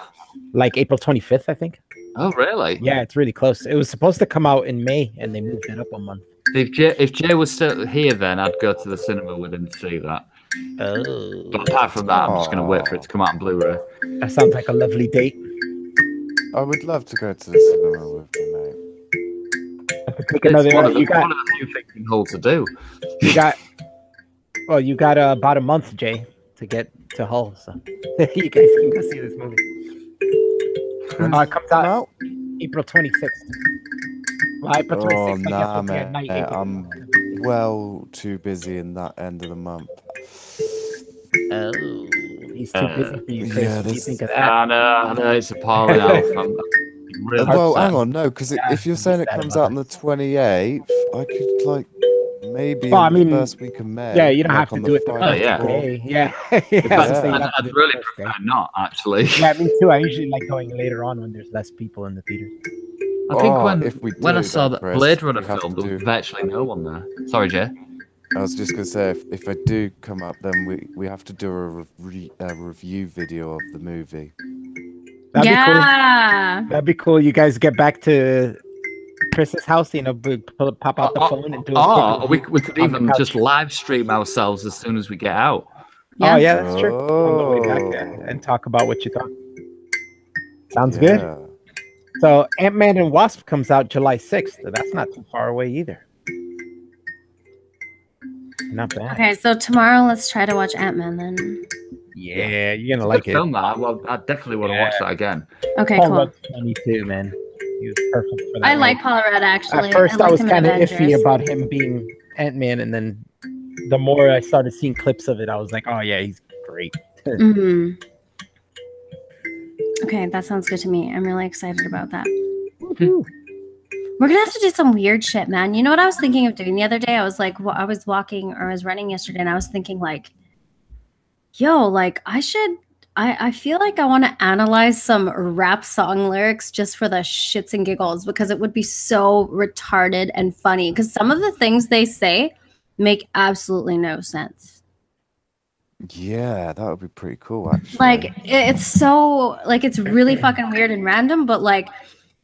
Speaker 1: Like April 25th, I think.
Speaker 4: Oh, really?
Speaker 1: Yeah, it's really close. It was supposed to come out in May, and they moved it up a month.
Speaker 4: If Jay was still here, then I'd go to the cinema with him to see that.
Speaker 1: Oh.
Speaker 4: But apart from that, I'm just going to wait for it to come out on Blu-ray.
Speaker 1: That sounds like a lovely date.
Speaker 2: I would love to go to the cinema with you, mate.
Speaker 1: Take another.
Speaker 4: It's one of the
Speaker 1: You
Speaker 4: few things in Hull to do.
Speaker 1: you got about a month, Jay, to get to Hull, so you guys can go see this movie. It comes out April 26th. Well, April 26th.
Speaker 2: Nah, mate. I'm well too busy in that end of the month.
Speaker 1: Oh, he's too busy for you, Kris.
Speaker 2: Yeah,
Speaker 1: What do you
Speaker 2: this-
Speaker 1: think of that?
Speaker 4: I know, it's appalling, Alf. I'm really
Speaker 2: Well,
Speaker 4: upset.
Speaker 2: hang on, no, because if you're saying it
Speaker 1: sad
Speaker 2: comes
Speaker 1: about
Speaker 2: out on the 28th, I could like maybe
Speaker 1: Well, I
Speaker 2: in the
Speaker 1: mean,
Speaker 2: first week of May.
Speaker 1: Yeah, you don't
Speaker 2: like
Speaker 1: have to
Speaker 2: on
Speaker 1: do it the
Speaker 2: Friday
Speaker 1: first
Speaker 4: yeah.
Speaker 2: before.
Speaker 1: day. Yeah.
Speaker 4: I'd really prefer not, actually.
Speaker 1: Yeah, me too. I usually like going later on when there's less people in the theater.
Speaker 4: I think
Speaker 2: if
Speaker 4: I saw that
Speaker 2: Kris,
Speaker 4: Blade Runner
Speaker 2: we have
Speaker 4: film,
Speaker 2: to
Speaker 4: there was
Speaker 2: do-
Speaker 4: virtually no one there. Sorry, Jay.
Speaker 2: I was just gonna say if I do come up, then we have to do a review video of the movie.
Speaker 1: That'd be cool.
Speaker 3: Yeah.
Speaker 1: That'd be cool. You guys get back to Chris's house, you know, pop out the phone and do a quick
Speaker 4: we could
Speaker 1: on the
Speaker 4: even
Speaker 1: couch.
Speaker 4: just live stream ourselves as soon as we get out.
Speaker 1: Oh, yeah, that's true. On the way back,
Speaker 2: Oh.
Speaker 1: and talk about what you thought. Sounds good.
Speaker 2: Yeah.
Speaker 1: So Ant-Man and Wasp comes out July 6th. That's not too far away either. Not bad.
Speaker 3: Okay, so tomorrow let's try to watch Ant-Man then.
Speaker 1: Yeah, you're gonna
Speaker 4: Like
Speaker 1: like it.
Speaker 4: film that. Well, I definitely want to watch that again.
Speaker 3: Okay,
Speaker 1: Paul
Speaker 3: cool.
Speaker 1: Rudd's funny too, man. He was perfect for that.
Speaker 3: I
Speaker 1: role.
Speaker 3: like Paul Rudd actually.
Speaker 1: At first, I
Speaker 3: like
Speaker 1: was
Speaker 3: him in
Speaker 1: kind of iffy
Speaker 3: Avengers.
Speaker 1: about him being Ant-Man, and then the more I started seeing clips of it, I was like, "Oh yeah, he's great."
Speaker 3: Mhm. Okay, that sounds good to me. I'm really excited about that. We're gonna have to do some weird shit, man. You know what I was thinking of doing the other day? I was like, I was walking or I was running yesterday, and I was thinking like, yo, like I feel like I want to analyze some rap song lyrics just for the shits and giggles because it would be so retarded and funny. Because some of the things they say make absolutely no sense.
Speaker 2: Yeah, that would be pretty cool, actually.
Speaker 3: Like it's so like it's really fucking weird and random, but like.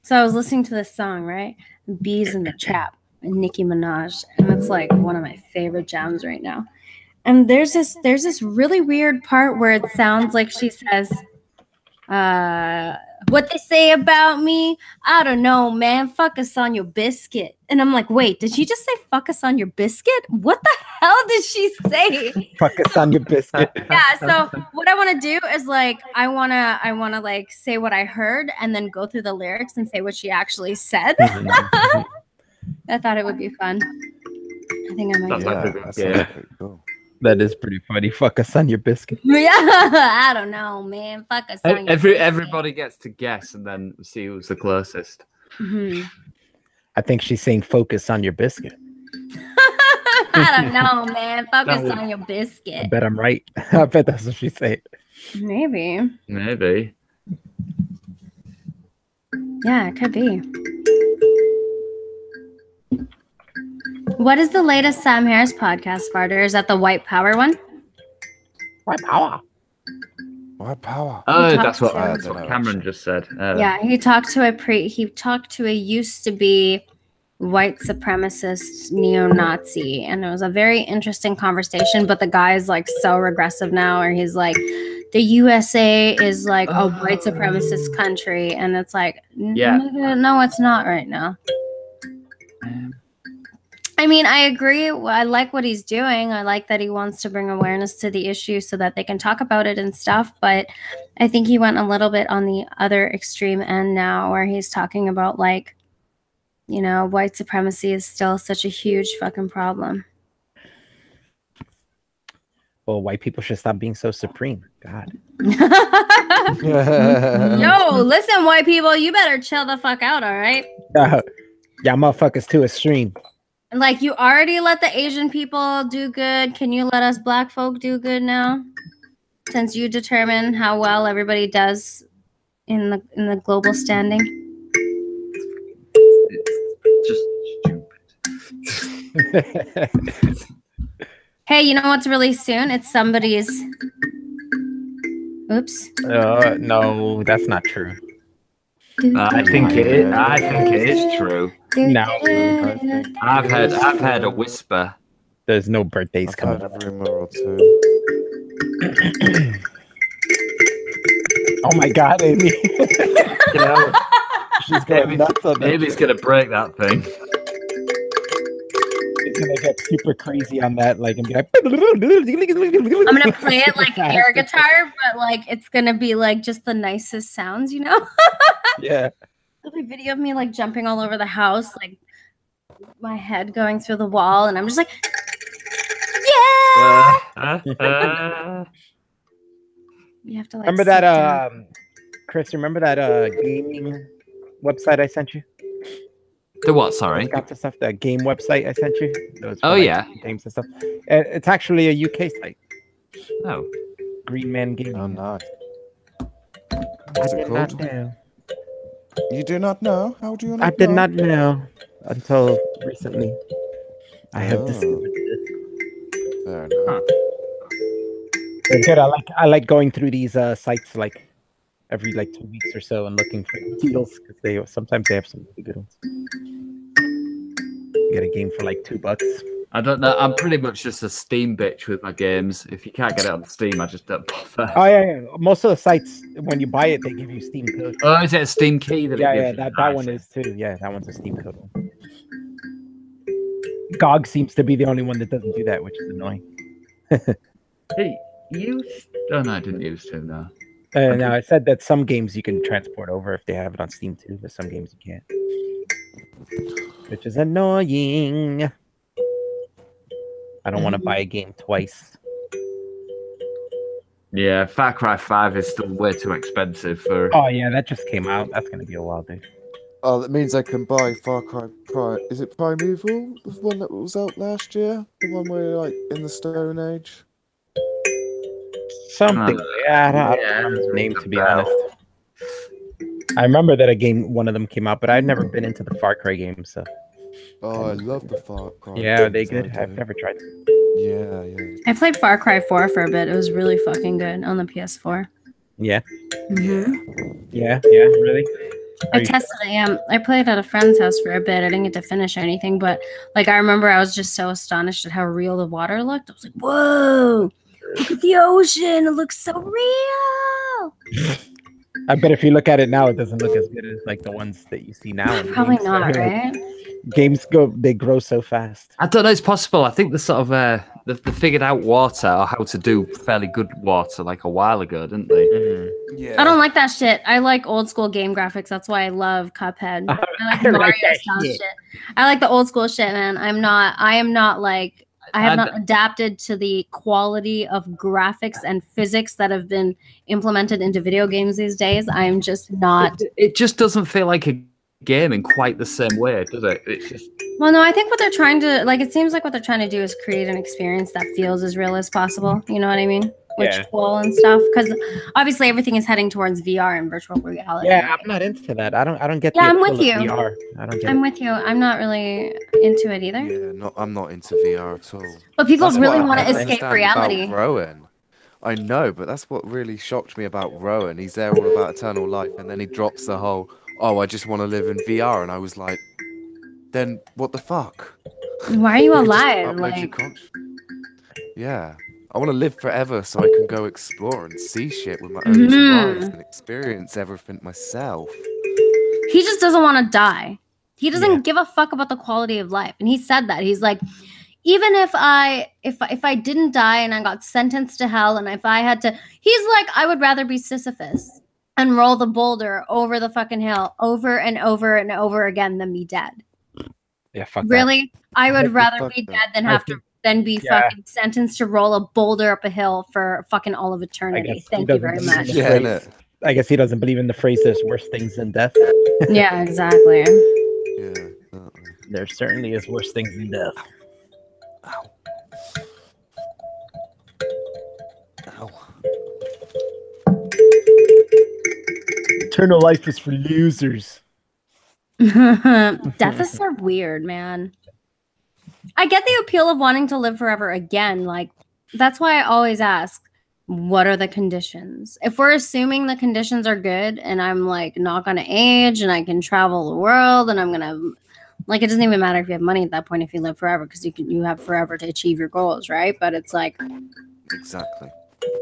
Speaker 3: So I was listening to this song, right? Bees in the Trap and Nicki Minaj. And it's like one of my favorite jams right now. And there's this really weird part where it sounds like she says, what they say about me, I don't know, man. Fuck us on your biscuit. And I'm like, wait, did she just say fuck us on your biscuit? What the hell did she say?
Speaker 1: Fuck us on your biscuit.
Speaker 3: Yeah, so what I want to do is like I want to like say what I heard and then go through the lyrics and say what she actually said. I thought it would be fun. I think I might do
Speaker 2: yeah,
Speaker 3: it.
Speaker 2: that sounds
Speaker 4: Yeah.
Speaker 2: pretty cool.
Speaker 1: That is pretty funny. Fuck us on your biscuit.
Speaker 3: Yeah, I don't know, man. Fuck us on your biscuit.
Speaker 4: Everybody gets to guess and then see who's the closest.
Speaker 3: Mhm.
Speaker 1: I think she's saying focus on your biscuit.
Speaker 3: I don't know, man. Focus on your
Speaker 1: I
Speaker 3: biscuit.
Speaker 1: bet I'm right. I bet that's what she said.
Speaker 3: Maybe.
Speaker 4: Maybe.
Speaker 3: Yeah, it could be. What is the latest Sam Harris podcast, Farter? Is that the white power one?
Speaker 1: White power.
Speaker 2: White power.
Speaker 4: Oh,
Speaker 3: talked
Speaker 4: that's what,
Speaker 3: to-
Speaker 4: that's what Cameron just said.
Speaker 3: Yeah, he talked to a used to be white supremacist neo-Nazi, and it was a very interesting conversation, but the guy is like so regressive now, or he's like, the USA is like a white supremacist country, and it's like,
Speaker 4: Yeah.
Speaker 3: nigga, no, it's not right now. I mean, I agree. I like what he's doing. I like that he wants to bring awareness to the issue so that they can talk about it and stuff. But I think he went a little bit on the other extreme end now, where he's talking about, like, you know, white supremacy is still such a huge fucking problem.
Speaker 1: Well, white people should stop being so supreme. God.
Speaker 3: Yo, listen, white people, you better chill the fuck out, all right?
Speaker 1: Y'all motherfuckers too extreme.
Speaker 3: Like, you already let the Asian people do good. Can you let us black folk do good now? Since you determine how well everybody does in the global standing.
Speaker 4: It's just stupid.
Speaker 3: Hey, you know what's really soon? It's somebody's. Oops.
Speaker 1: No, that's not true.
Speaker 4: I think it is. I think it is true.
Speaker 1: No,
Speaker 4: I've heard a whisper.
Speaker 1: there's no birthdays
Speaker 2: I've
Speaker 1: coming
Speaker 2: heard
Speaker 1: up.
Speaker 2: a rumor or two.
Speaker 1: Oh my God, Amy.
Speaker 4: You know,
Speaker 1: She's going nuts on that.
Speaker 4: Amy's gonna break that thing.
Speaker 1: She's gonna get super crazy on that, like, and be like, I'm
Speaker 3: I'm gonna play it like air guitar, but like it's gonna be like just the nicest sounds, you know?
Speaker 1: Yeah.
Speaker 3: There'll be video of me like jumping all over the house, like my head going through the wall, and I'm just like, yeah. You have to like
Speaker 1: Remember
Speaker 3: sit down.
Speaker 1: that, Kris? Remember that gaming website I sent you?
Speaker 4: The what? Sorry.
Speaker 1: Got the stuff. That game website I sent you. Those for,
Speaker 4: Oh,
Speaker 1: like,
Speaker 4: yeah.
Speaker 1: games and stuff. It's actually a UK site.
Speaker 4: Oh.
Speaker 1: Green Man Gaming.
Speaker 2: Oh, nice.
Speaker 1: I
Speaker 2: What's it
Speaker 1: did not
Speaker 2: called?
Speaker 1: know.
Speaker 2: You do not know? How do you not
Speaker 1: I did
Speaker 2: know?
Speaker 1: not know until recently. I have
Speaker 2: Oh.
Speaker 1: discovered this.
Speaker 2: Fair enough.
Speaker 1: It's good. I like going through these sites like every like 2 weeks or so and looking for deals because sometimes they have some really good ones. Get a game for like $2.
Speaker 4: I don't know. I'm pretty much just a Steam bitch with my games. If you can't get it on Steam, I just don't bother.
Speaker 1: Oh yeah. Most of the sites when you buy it, they give you Steam code.
Speaker 4: Oh, is it a Steam key that?
Speaker 1: Yeah,
Speaker 4: it
Speaker 1: yeah,
Speaker 4: gives you?
Speaker 1: that one is too. Yeah, that one's a Steam code one. GOG seems to be the only one that doesn't do that, which is annoying.
Speaker 4: Hey, oh no, I didn't use to. No.
Speaker 1: Now I said that some games you can transport over if they have it on Steam too, but some games you can't, which is annoying. I don't want to buy a game twice.
Speaker 4: Yeah, Far Cry 5 is still way too expensive for.
Speaker 1: Oh yeah, that just came out. That's gonna be a while, dude.
Speaker 2: Oh, that means I can buy Far Cry Is it Primeval? The one that was out last year? The one where you're like in the Stone Age?
Speaker 1: Something. Yeah, I don't remember the name to be honest. I remember that one of them came out, but I've never been into the Far Cry games. So
Speaker 2: Oh, I love the Far Cry.
Speaker 1: yeah, are they
Speaker 2: games,
Speaker 1: good?
Speaker 2: I
Speaker 1: I've
Speaker 2: do.
Speaker 1: never tried.
Speaker 2: Yeah, yeah.
Speaker 3: I played Far Cry 4 for a bit. It was really fucking good on the PS4.
Speaker 1: Yeah,
Speaker 3: Mhm.
Speaker 1: yeah, really.
Speaker 3: I
Speaker 1: Are you-
Speaker 3: tested it. Yeah, I played at a friend's house for a bit. I didn't get to finish or anything, but like I remember, I was just so astonished at how real the water looked. I was like, "Whoa, look at the ocean! It looks so real."
Speaker 1: I bet if you look at it now, it doesn't look as good as like the ones that you see now. in
Speaker 3: Probably
Speaker 1: games.
Speaker 3: not,
Speaker 1: Like,
Speaker 3: right?
Speaker 1: Games they grow so fast.
Speaker 4: I don't know. It's possible. I think the sort of they figured out water or how to do fairly good water like a while ago, didn't they?
Speaker 2: Yeah.
Speaker 3: I don't like that shit. I like old school game graphics. That's why I love Cuphead. I like
Speaker 1: I like
Speaker 3: Mario
Speaker 1: that
Speaker 3: style
Speaker 1: shit.
Speaker 3: shit. I like the old school shit, man. I am not like I have
Speaker 4: And-
Speaker 3: not adapted to the quality of graphics and physics that have been implemented into video games these days. I'm just not.
Speaker 4: It just doesn't feel like a game in quite the same way, does it? It's just
Speaker 3: Well, no, I think what they're trying to like. It seems like what they're trying to do is create an experience that feels as real as possible. You know what I mean? Which Troll and stuff, because obviously everything is heading towards VR and virtual reality.
Speaker 1: Yeah, I'm not into that. I don't get.
Speaker 3: Yeah,
Speaker 1: the
Speaker 3: I'm with
Speaker 1: appeal
Speaker 3: you.
Speaker 1: of VR. I don't get
Speaker 3: I'm
Speaker 1: it.
Speaker 3: with you. I'm not really into it either.
Speaker 2: Yeah, I'm not into VR at all.
Speaker 3: But people
Speaker 2: That's
Speaker 3: really
Speaker 2: what I
Speaker 3: want to
Speaker 2: don't
Speaker 3: escape
Speaker 2: understand
Speaker 3: reality.
Speaker 2: about Rowan. I know, but that's what really shocked me about Rowan. He's there all about eternal life, and then he drops the whole, "Oh, I just want to live in VR," and I was like, "Then what the fuck?
Speaker 3: Why are you
Speaker 2: Just
Speaker 3: alive?
Speaker 2: upload your
Speaker 3: Like,
Speaker 2: Yeah, I want to live forever so I can go explore and see shit with my own two eyes and experience everything myself."
Speaker 3: he just doesn't want to die. He doesn't give a fuck about the quality of life, and he said that. He's like, even if I didn't die and I got sentenced to hell, and if I had to, he's like, I would rather be Sisyphus and roll the boulder over the fucking hill over and over and over again than be dead.
Speaker 1: Yeah, fuck
Speaker 3: Really? I would
Speaker 2: What the
Speaker 3: rather
Speaker 2: fuck
Speaker 3: be
Speaker 2: that?
Speaker 3: dead than have to then be fucking sentenced to roll a boulder up a hill for fucking all of eternity. Thank you very much.
Speaker 2: Yeah, innit?
Speaker 1: I guess he doesn't believe in the phrase "there's worse things than death."
Speaker 3: Yeah, exactly.
Speaker 2: Yeah, exactly.
Speaker 1: There certainly is worse things than death.
Speaker 2: Ow. Ow.
Speaker 1: Eternal life is for losers.
Speaker 3: Death is so weird, man. I get the appeal of wanting to live forever again. Like, that's why I always ask, what are the conditions? If we're assuming the conditions are good and I'm like not gonna age and I can travel the world and I'm gonna, like, it doesn't even matter if you have money at that point if you live forever, because you have forever to achieve your goals, right? But it's like,
Speaker 2: Exactly.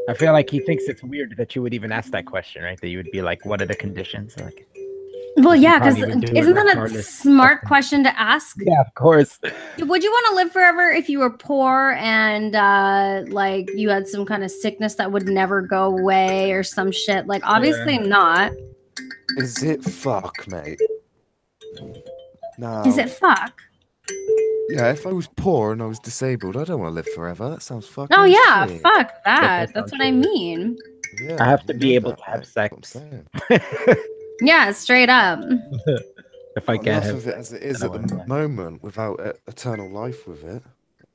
Speaker 1: I feel like he thinks it's weird that you would even ask that question, right? That you would be like, "What are the conditions?" Like,
Speaker 3: well,
Speaker 1: you
Speaker 3: yeah, because
Speaker 1: can't even do it
Speaker 3: isn't that a
Speaker 1: regardless.
Speaker 3: smart question to ask?
Speaker 1: yeah, of course.
Speaker 3: Would you want to live forever if you were poor and like you had some kind of sickness that would never go away or some shit? Like, obviously not.
Speaker 2: Is it fuck, mate? No.
Speaker 3: Is it fuck?
Speaker 2: Yeah, if I was poor and I was disabled, I don't want to live forever. That sounds fucking
Speaker 3: Oh yeah,
Speaker 2: shit.
Speaker 3: fuck that.
Speaker 1: That
Speaker 3: That's
Speaker 1: sounds
Speaker 3: what I
Speaker 1: true.
Speaker 3: mean.
Speaker 2: Yeah,
Speaker 1: I have to
Speaker 2: you
Speaker 1: be
Speaker 2: know
Speaker 1: able
Speaker 2: that,
Speaker 1: to have
Speaker 2: mate. That's what I'm
Speaker 1: sex.
Speaker 2: saying.
Speaker 3: Yeah, straight up.
Speaker 1: If I
Speaker 2: Got
Speaker 1: can't
Speaker 2: enough
Speaker 1: have
Speaker 2: of it as it is
Speaker 1: then
Speaker 2: at
Speaker 1: I
Speaker 2: the
Speaker 1: wouldn't mind.
Speaker 2: moment without eternal life with it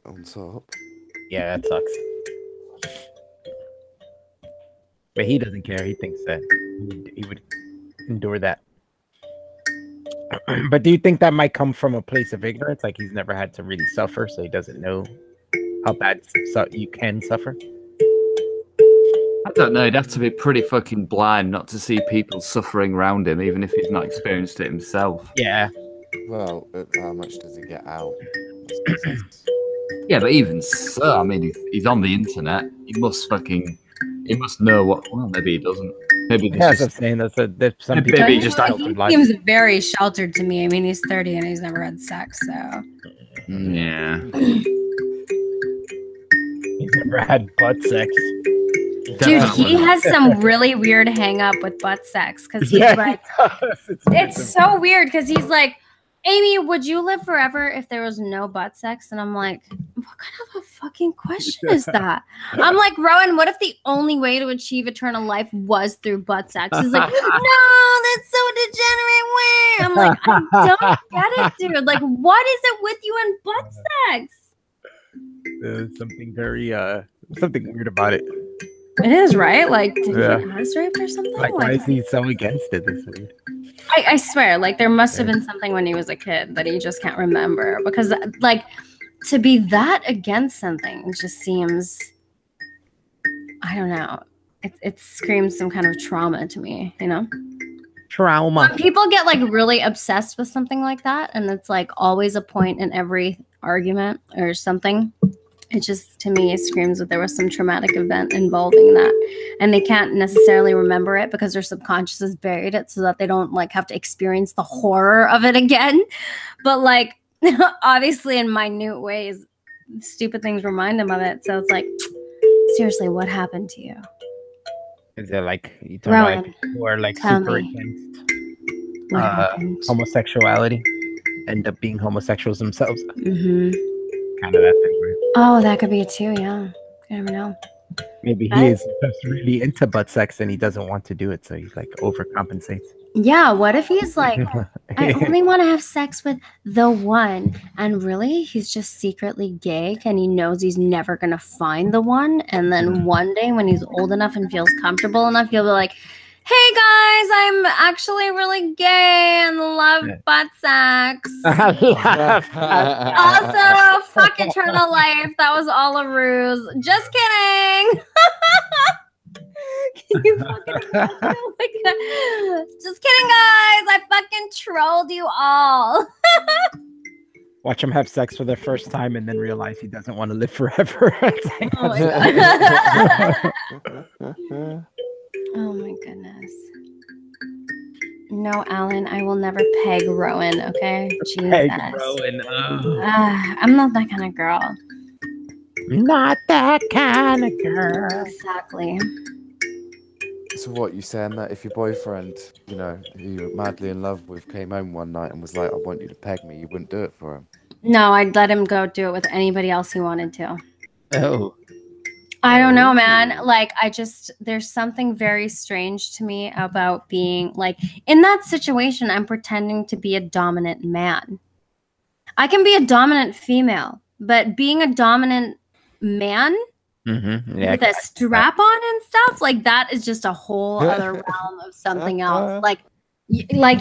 Speaker 2: on top.
Speaker 1: Yeah, that sucks. But he doesn't care. He thinks that he would endure that. But do you think that might come from a place of ignorance? Like he's never had to really suffer, so he doesn't know how bad you can suffer?
Speaker 4: I don't know. He'd have to be pretty fucking blind not to see people suffering around him, even if he's not experienced it himself.
Speaker 1: Yeah.
Speaker 2: Well, how much does he get out?
Speaker 4: Yeah, but even so, I mean, he's on the internet. He must know what. Well, maybe he doesn't. Maybe
Speaker 1: Yeah,
Speaker 4: this
Speaker 1: that's what I'm
Speaker 4: is.
Speaker 1: saying. There's some
Speaker 4: Maybe
Speaker 1: people
Speaker 4: he
Speaker 1: who
Speaker 4: just
Speaker 1: don't
Speaker 3: he
Speaker 1: live life.
Speaker 3: seems very sheltered to me. I mean, he's 30 and he's never had sex, so.
Speaker 4: Yeah.
Speaker 1: He's never had butt sex.
Speaker 3: Dude,
Speaker 4: Definitely
Speaker 3: he
Speaker 4: not.
Speaker 3: has some really weird hang up with butt sex because he's like, it's so weird because he's like, Aimee, would you live forever if there was no butt sex? And I'm like, what kind of a fucking question is that? I'm like, Rowan, what if the only way to achieve eternal life was through butt sex? He's like, no, that's so degenerate. Way. I'm like, I don't get it, dude. Like, what is it with you and butt sex?
Speaker 1: There's something very something weird about it.
Speaker 3: It is, right? Like, did he
Speaker 1: Yeah.
Speaker 3: get ass raped or something?
Speaker 1: Like, why is he so against it? This weird.
Speaker 3: I swear, like, there must have been something when he was a kid that he just can't remember. Because, like, to be that against something just seems, I don't know. It screams some kind of trauma to me, you know?
Speaker 1: Trauma.
Speaker 3: When people get, like, really obsessed with something like that, and it's, like, always a point in every argument or something, it just, to me, screams that there was some traumatic event involving that. And they can't necessarily remember it because their subconscious has buried it so that they don't, like, have to experience the horror of it again. But, like, obviously in minute ways, stupid things remind them of it. So it's like, seriously, what happened to you?
Speaker 1: Is it like you talking about
Speaker 3: Rowan,
Speaker 1: people who are like
Speaker 3: tell
Speaker 1: super
Speaker 3: me.
Speaker 1: against
Speaker 3: What happened?
Speaker 1: homosexuality, end up being homosexuals themselves?
Speaker 3: Mm-hmm.
Speaker 1: Kind of that thing. Right?
Speaker 3: Oh, that could be it too, yeah. You never know.
Speaker 1: Maybe he is just really into butt sex and he doesn't want to do it, so he like overcompensates.
Speaker 3: Yeah, what if he's like, I only want to have sex with the one, and really he's just secretly gay and he knows he's never gonna find the one, and then one day when he's old enough and feels comfortable enough, he'll be like, hey guys, I'm actually really gay and love butt sex. Also, fuck eternal life. That was all a ruse. Just kidding. Can you fucking oh my God. Just kidding, guys. I fucking trolled you all.
Speaker 1: Watch him have sex for the first time and then realize he doesn't want to live forever.
Speaker 3: Oh my God. Oh my goodness. No, Alan, I will never peg Rowan, okay? Jesus.
Speaker 1: Peg Rowan.
Speaker 3: I'm not that kind of girl.
Speaker 1: Not that kind of girl.
Speaker 3: Exactly.
Speaker 2: So what, you saying that if your boyfriend, you know, who you're madly in love with, came home one night and was like, I want you to peg me, you wouldn't do it for him?
Speaker 3: No, I'd let him go do it with anybody else he wanted to.
Speaker 1: Oh.
Speaker 3: I don't know, man. Like, there's something very strange to me about being like in that situation. I'm pretending to be a dominant man. I can be a dominant female, but being a dominant man with a strap on and stuff like that is just a whole other realm of something else. Like,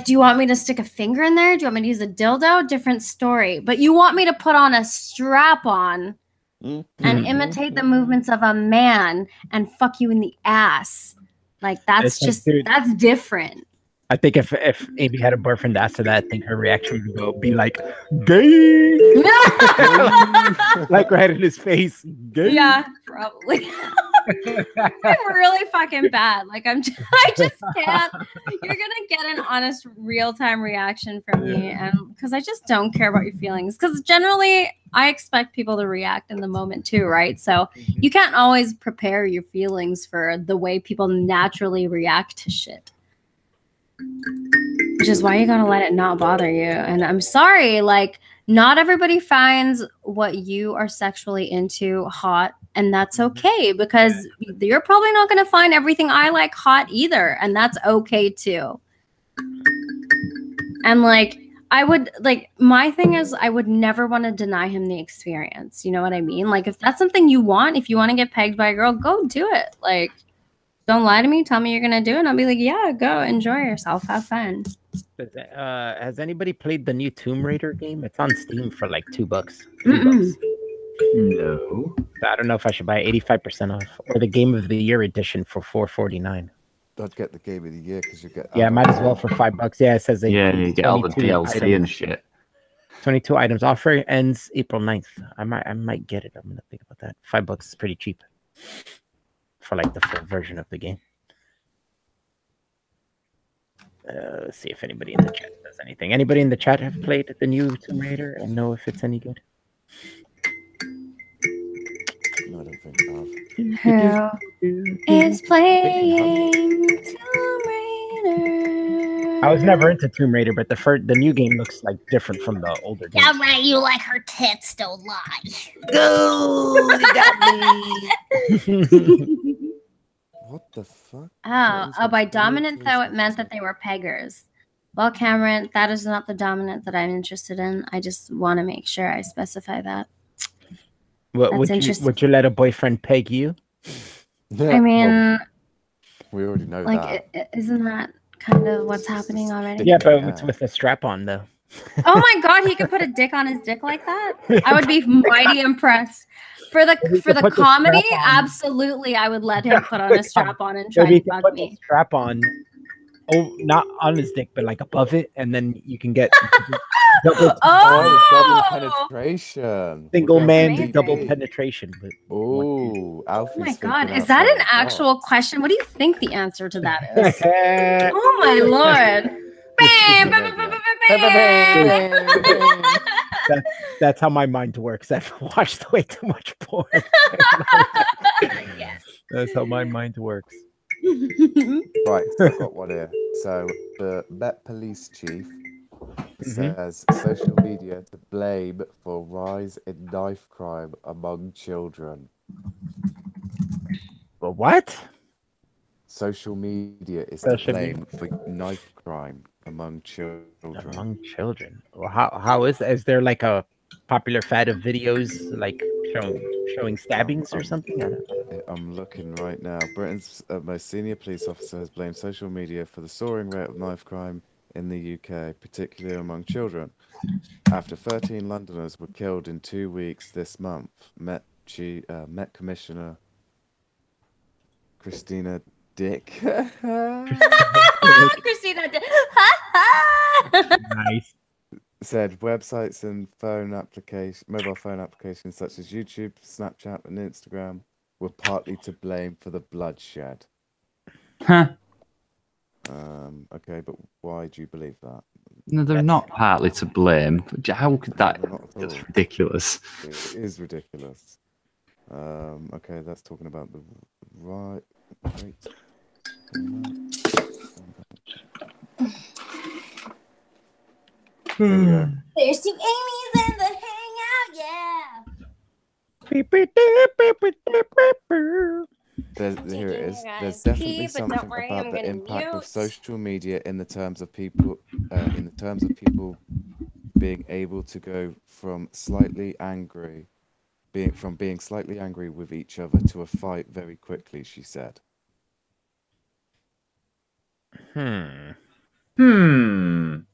Speaker 3: do you want me to stick a finger in there? Do you want me to use a dildo? Different story. But you want me to put on a strap on and imitate the movements of a man and fuck you in the ass. Like, that's that's different.
Speaker 1: I think if Aimee had a boyfriend after that, I think her reaction would be like, gay! Like right in his face. Gay!
Speaker 3: Yeah, probably. I'm really fucking bad. Like, I just can't. You're gonna get an honest, real-time reaction from me, and because I just don't care about your feelings. Because generally, I expect people to react in the moment too, right? So you can't always prepare your feelings for the way people naturally react to shit. Which is why you gotta let it not bother you. And I'm sorry, like, not everybody finds what you are sexually into hot, and that's okay, because you're probably not gonna find everything I like hot either, and that's okay too. And like, my thing is, I would never want to deny him the experience. You know what I mean? Like, if that's something you want, if you want to get pegged by a girl, go do it. Like, don't lie to me. Tell me you're going to do it. And I'll be like, yeah, go enjoy yourself. Have fun.
Speaker 1: Has anybody played the new Tomb Raider game? It's on Steam for like $2. $2.
Speaker 4: No.
Speaker 1: I don't know if I should buy 85% off or the Game of the Year edition for $4.49.
Speaker 2: I'd get the Game of the Year because you get.
Speaker 1: Yeah, might as well for $5. Yeah, it says
Speaker 4: you get all the DLC
Speaker 1: items.
Speaker 4: and shit.
Speaker 1: 22 items. Offer ends April 9th. I might get it. I'm gonna think about that. $5 is pretty cheap for like the full version of the game. Let's see if anybody in the chat does anything. Anybody in the chat have played the new Tomb Raider and know if it's any good?
Speaker 2: No, I don't think I have.
Speaker 3: Who is playing Tomb Raider?
Speaker 1: I was never into Tomb Raider, but the new game looks like different from the older game.
Speaker 5: Yeah, right. You like her tits, don't lie.
Speaker 1: Go! You got me.
Speaker 2: What the fuck?
Speaker 3: Oh, by dominant, though, it meant that they were peggers. Well, Cameron, that is not the dominant that I'm interested in. I just want to make sure I specify that.
Speaker 1: Would you let a boyfriend peg you?
Speaker 2: Yeah,
Speaker 3: I mean,
Speaker 2: well, we already know
Speaker 3: like,
Speaker 2: that.
Speaker 3: Isn't that kind of what's happening already?
Speaker 1: Yeah, but it's with a strap on, though.
Speaker 3: Oh my God, he could put a dick on his dick like that? I would be mighty impressed. For the comedy, absolutely, I would let him put on a strap on and try and fuck me.
Speaker 1: Strap on, not on his dick, but like above it, and then you can get
Speaker 2: double penetration.
Speaker 1: Single man double penetration.
Speaker 2: Oh,
Speaker 3: oh my God, is that an actual question? What do you think the answer to that is? Oh my Lord.
Speaker 1: That's how my mind works. I've watched way too much porn.
Speaker 3: Yes.
Speaker 1: That's how my mind works.
Speaker 2: Right, I've got one here. So the Met Police Chief says social media to blame for rise in knife crime among children.
Speaker 1: But what?
Speaker 2: Social media is
Speaker 1: Social
Speaker 2: to blame for knife crime among children.
Speaker 1: Among children. Well, how is there like a popular fad of videos like showing stabbings or something? I don't know.
Speaker 2: I'm looking right now. Britain's most senior police officer has blamed social media for the soaring rate of knife crime in the UK, particularly among children. After 13 Londoners were killed in 2 weeks this month, Met Commissioner Christina Dick
Speaker 3: Christina.
Speaker 1: Nice.
Speaker 2: said websites and mobile phone applications such as YouTube, Snapchat, and Instagram were partly to blame for the bloodshed.
Speaker 4: Huh.
Speaker 2: Okay, but why do you believe that?
Speaker 4: No, they're not partly to blame. How could that?
Speaker 2: Not at
Speaker 4: That's
Speaker 2: all.
Speaker 4: ridiculous.
Speaker 2: It is ridiculous. Okay, that's talking about the right. Wait. Here we go.
Speaker 5: There's two Amy's in the hangout, yeah.
Speaker 2: Here it is.
Speaker 5: Guys,
Speaker 2: There's definitely
Speaker 5: keep it, don't
Speaker 2: something
Speaker 5: worry,
Speaker 2: about
Speaker 5: I'm
Speaker 2: the
Speaker 5: gonna
Speaker 2: impact of
Speaker 5: mute.
Speaker 2: social media in the terms of people, being able to go from being slightly angry with each other to a fight very quickly. She said.
Speaker 1: Hmm.
Speaker 2: And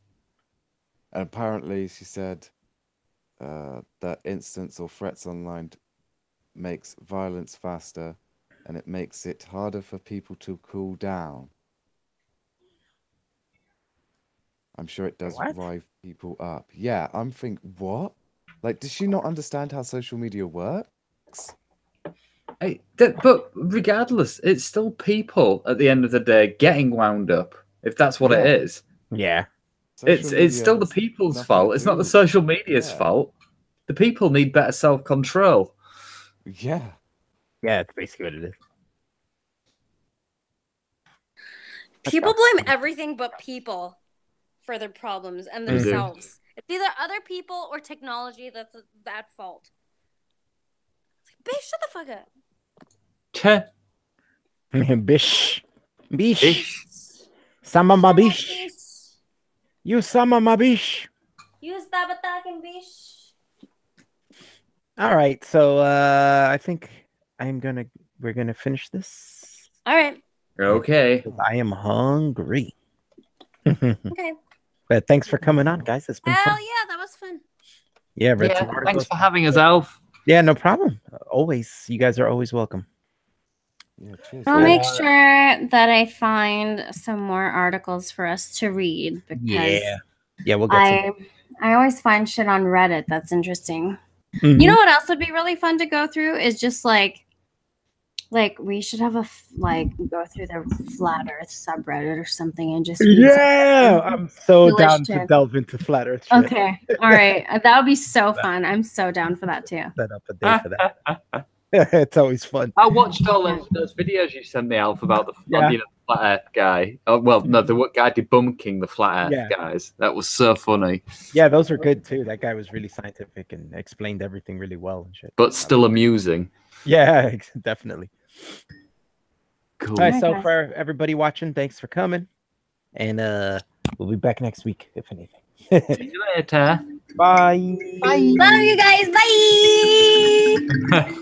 Speaker 2: apparently, she said that incidents or threats online makes violence faster, and it makes it harder for people to cool down. I'm sure it does
Speaker 1: What?
Speaker 2: rile people up. Yeah, I'm thinking, what? Like, does she not understand how social media works?
Speaker 4: But regardless, it's still people at the end of the day getting wound up. If that's what it is,
Speaker 1: Yeah.
Speaker 4: it's
Speaker 2: Social
Speaker 4: still the
Speaker 2: media has
Speaker 4: people's
Speaker 2: nothing
Speaker 4: fault.
Speaker 2: to
Speaker 4: It's
Speaker 2: do
Speaker 4: not the
Speaker 2: with-
Speaker 4: social media's
Speaker 2: Yeah.
Speaker 4: fault. The people need better self-control.
Speaker 2: Yeah.
Speaker 1: Yeah, it's basically what it is.
Speaker 3: People blame everything but people for their problems and
Speaker 4: They do.
Speaker 3: themselves. It's either other people or technology that's at fault. It's like, bitch, shut the fuck up.
Speaker 1: Bish. Bish.
Speaker 4: Bish.
Speaker 1: Sama ma bish. You sama ma bish.
Speaker 3: You stop attacking, bitch.
Speaker 1: All right, so I think we're gonna finish this.
Speaker 3: All right.
Speaker 4: Okay.
Speaker 1: I am hungry.
Speaker 3: Okay.
Speaker 1: But thanks for coming on, guys. It's been
Speaker 3: Hell
Speaker 1: fun.
Speaker 3: yeah, that was fun.
Speaker 1: Yeah, read
Speaker 4: Yeah,
Speaker 1: some
Speaker 4: thanks
Speaker 1: articles.
Speaker 4: for having us, Alf.
Speaker 1: Yeah, no problem. Always, you guys are always welcome.
Speaker 2: Yeah, cheers.
Speaker 3: I'll
Speaker 2: guys.
Speaker 3: make sure that I find some more articles for us to read because
Speaker 1: Yeah, we'll get some.
Speaker 3: I always find shit on Reddit that's interesting.
Speaker 1: Mhm.
Speaker 3: You know what else would be really fun to go through is just like we should have go through the flat Earth subreddit or something and just read
Speaker 1: Yeah, I'm so
Speaker 3: Foolish
Speaker 1: down to
Speaker 3: shit.
Speaker 1: delve into flat Earth. Shit.
Speaker 3: Okay, all right, that would be so fun. I'm so down for that too.
Speaker 1: Set up a day for that. It's always fun.
Speaker 4: I watched all those videos you sent me, Alf, about the
Speaker 1: Yeah.
Speaker 4: flat Earth guy. Oh, well, no, the guy debunking the flat Earth
Speaker 1: Yeah.
Speaker 4: guys. That was so funny,
Speaker 1: Yeah, those were good too. That guy was really scientific and explained everything really well and shit.
Speaker 4: but still amusing.
Speaker 1: Yeah, definitely.
Speaker 4: Cool.
Speaker 1: All right, so
Speaker 3: Okay.
Speaker 1: for everybody watching, thanks for coming. And we'll be back next week, if anything.
Speaker 4: See you later.
Speaker 1: Bye.
Speaker 3: Love you guys. Bye.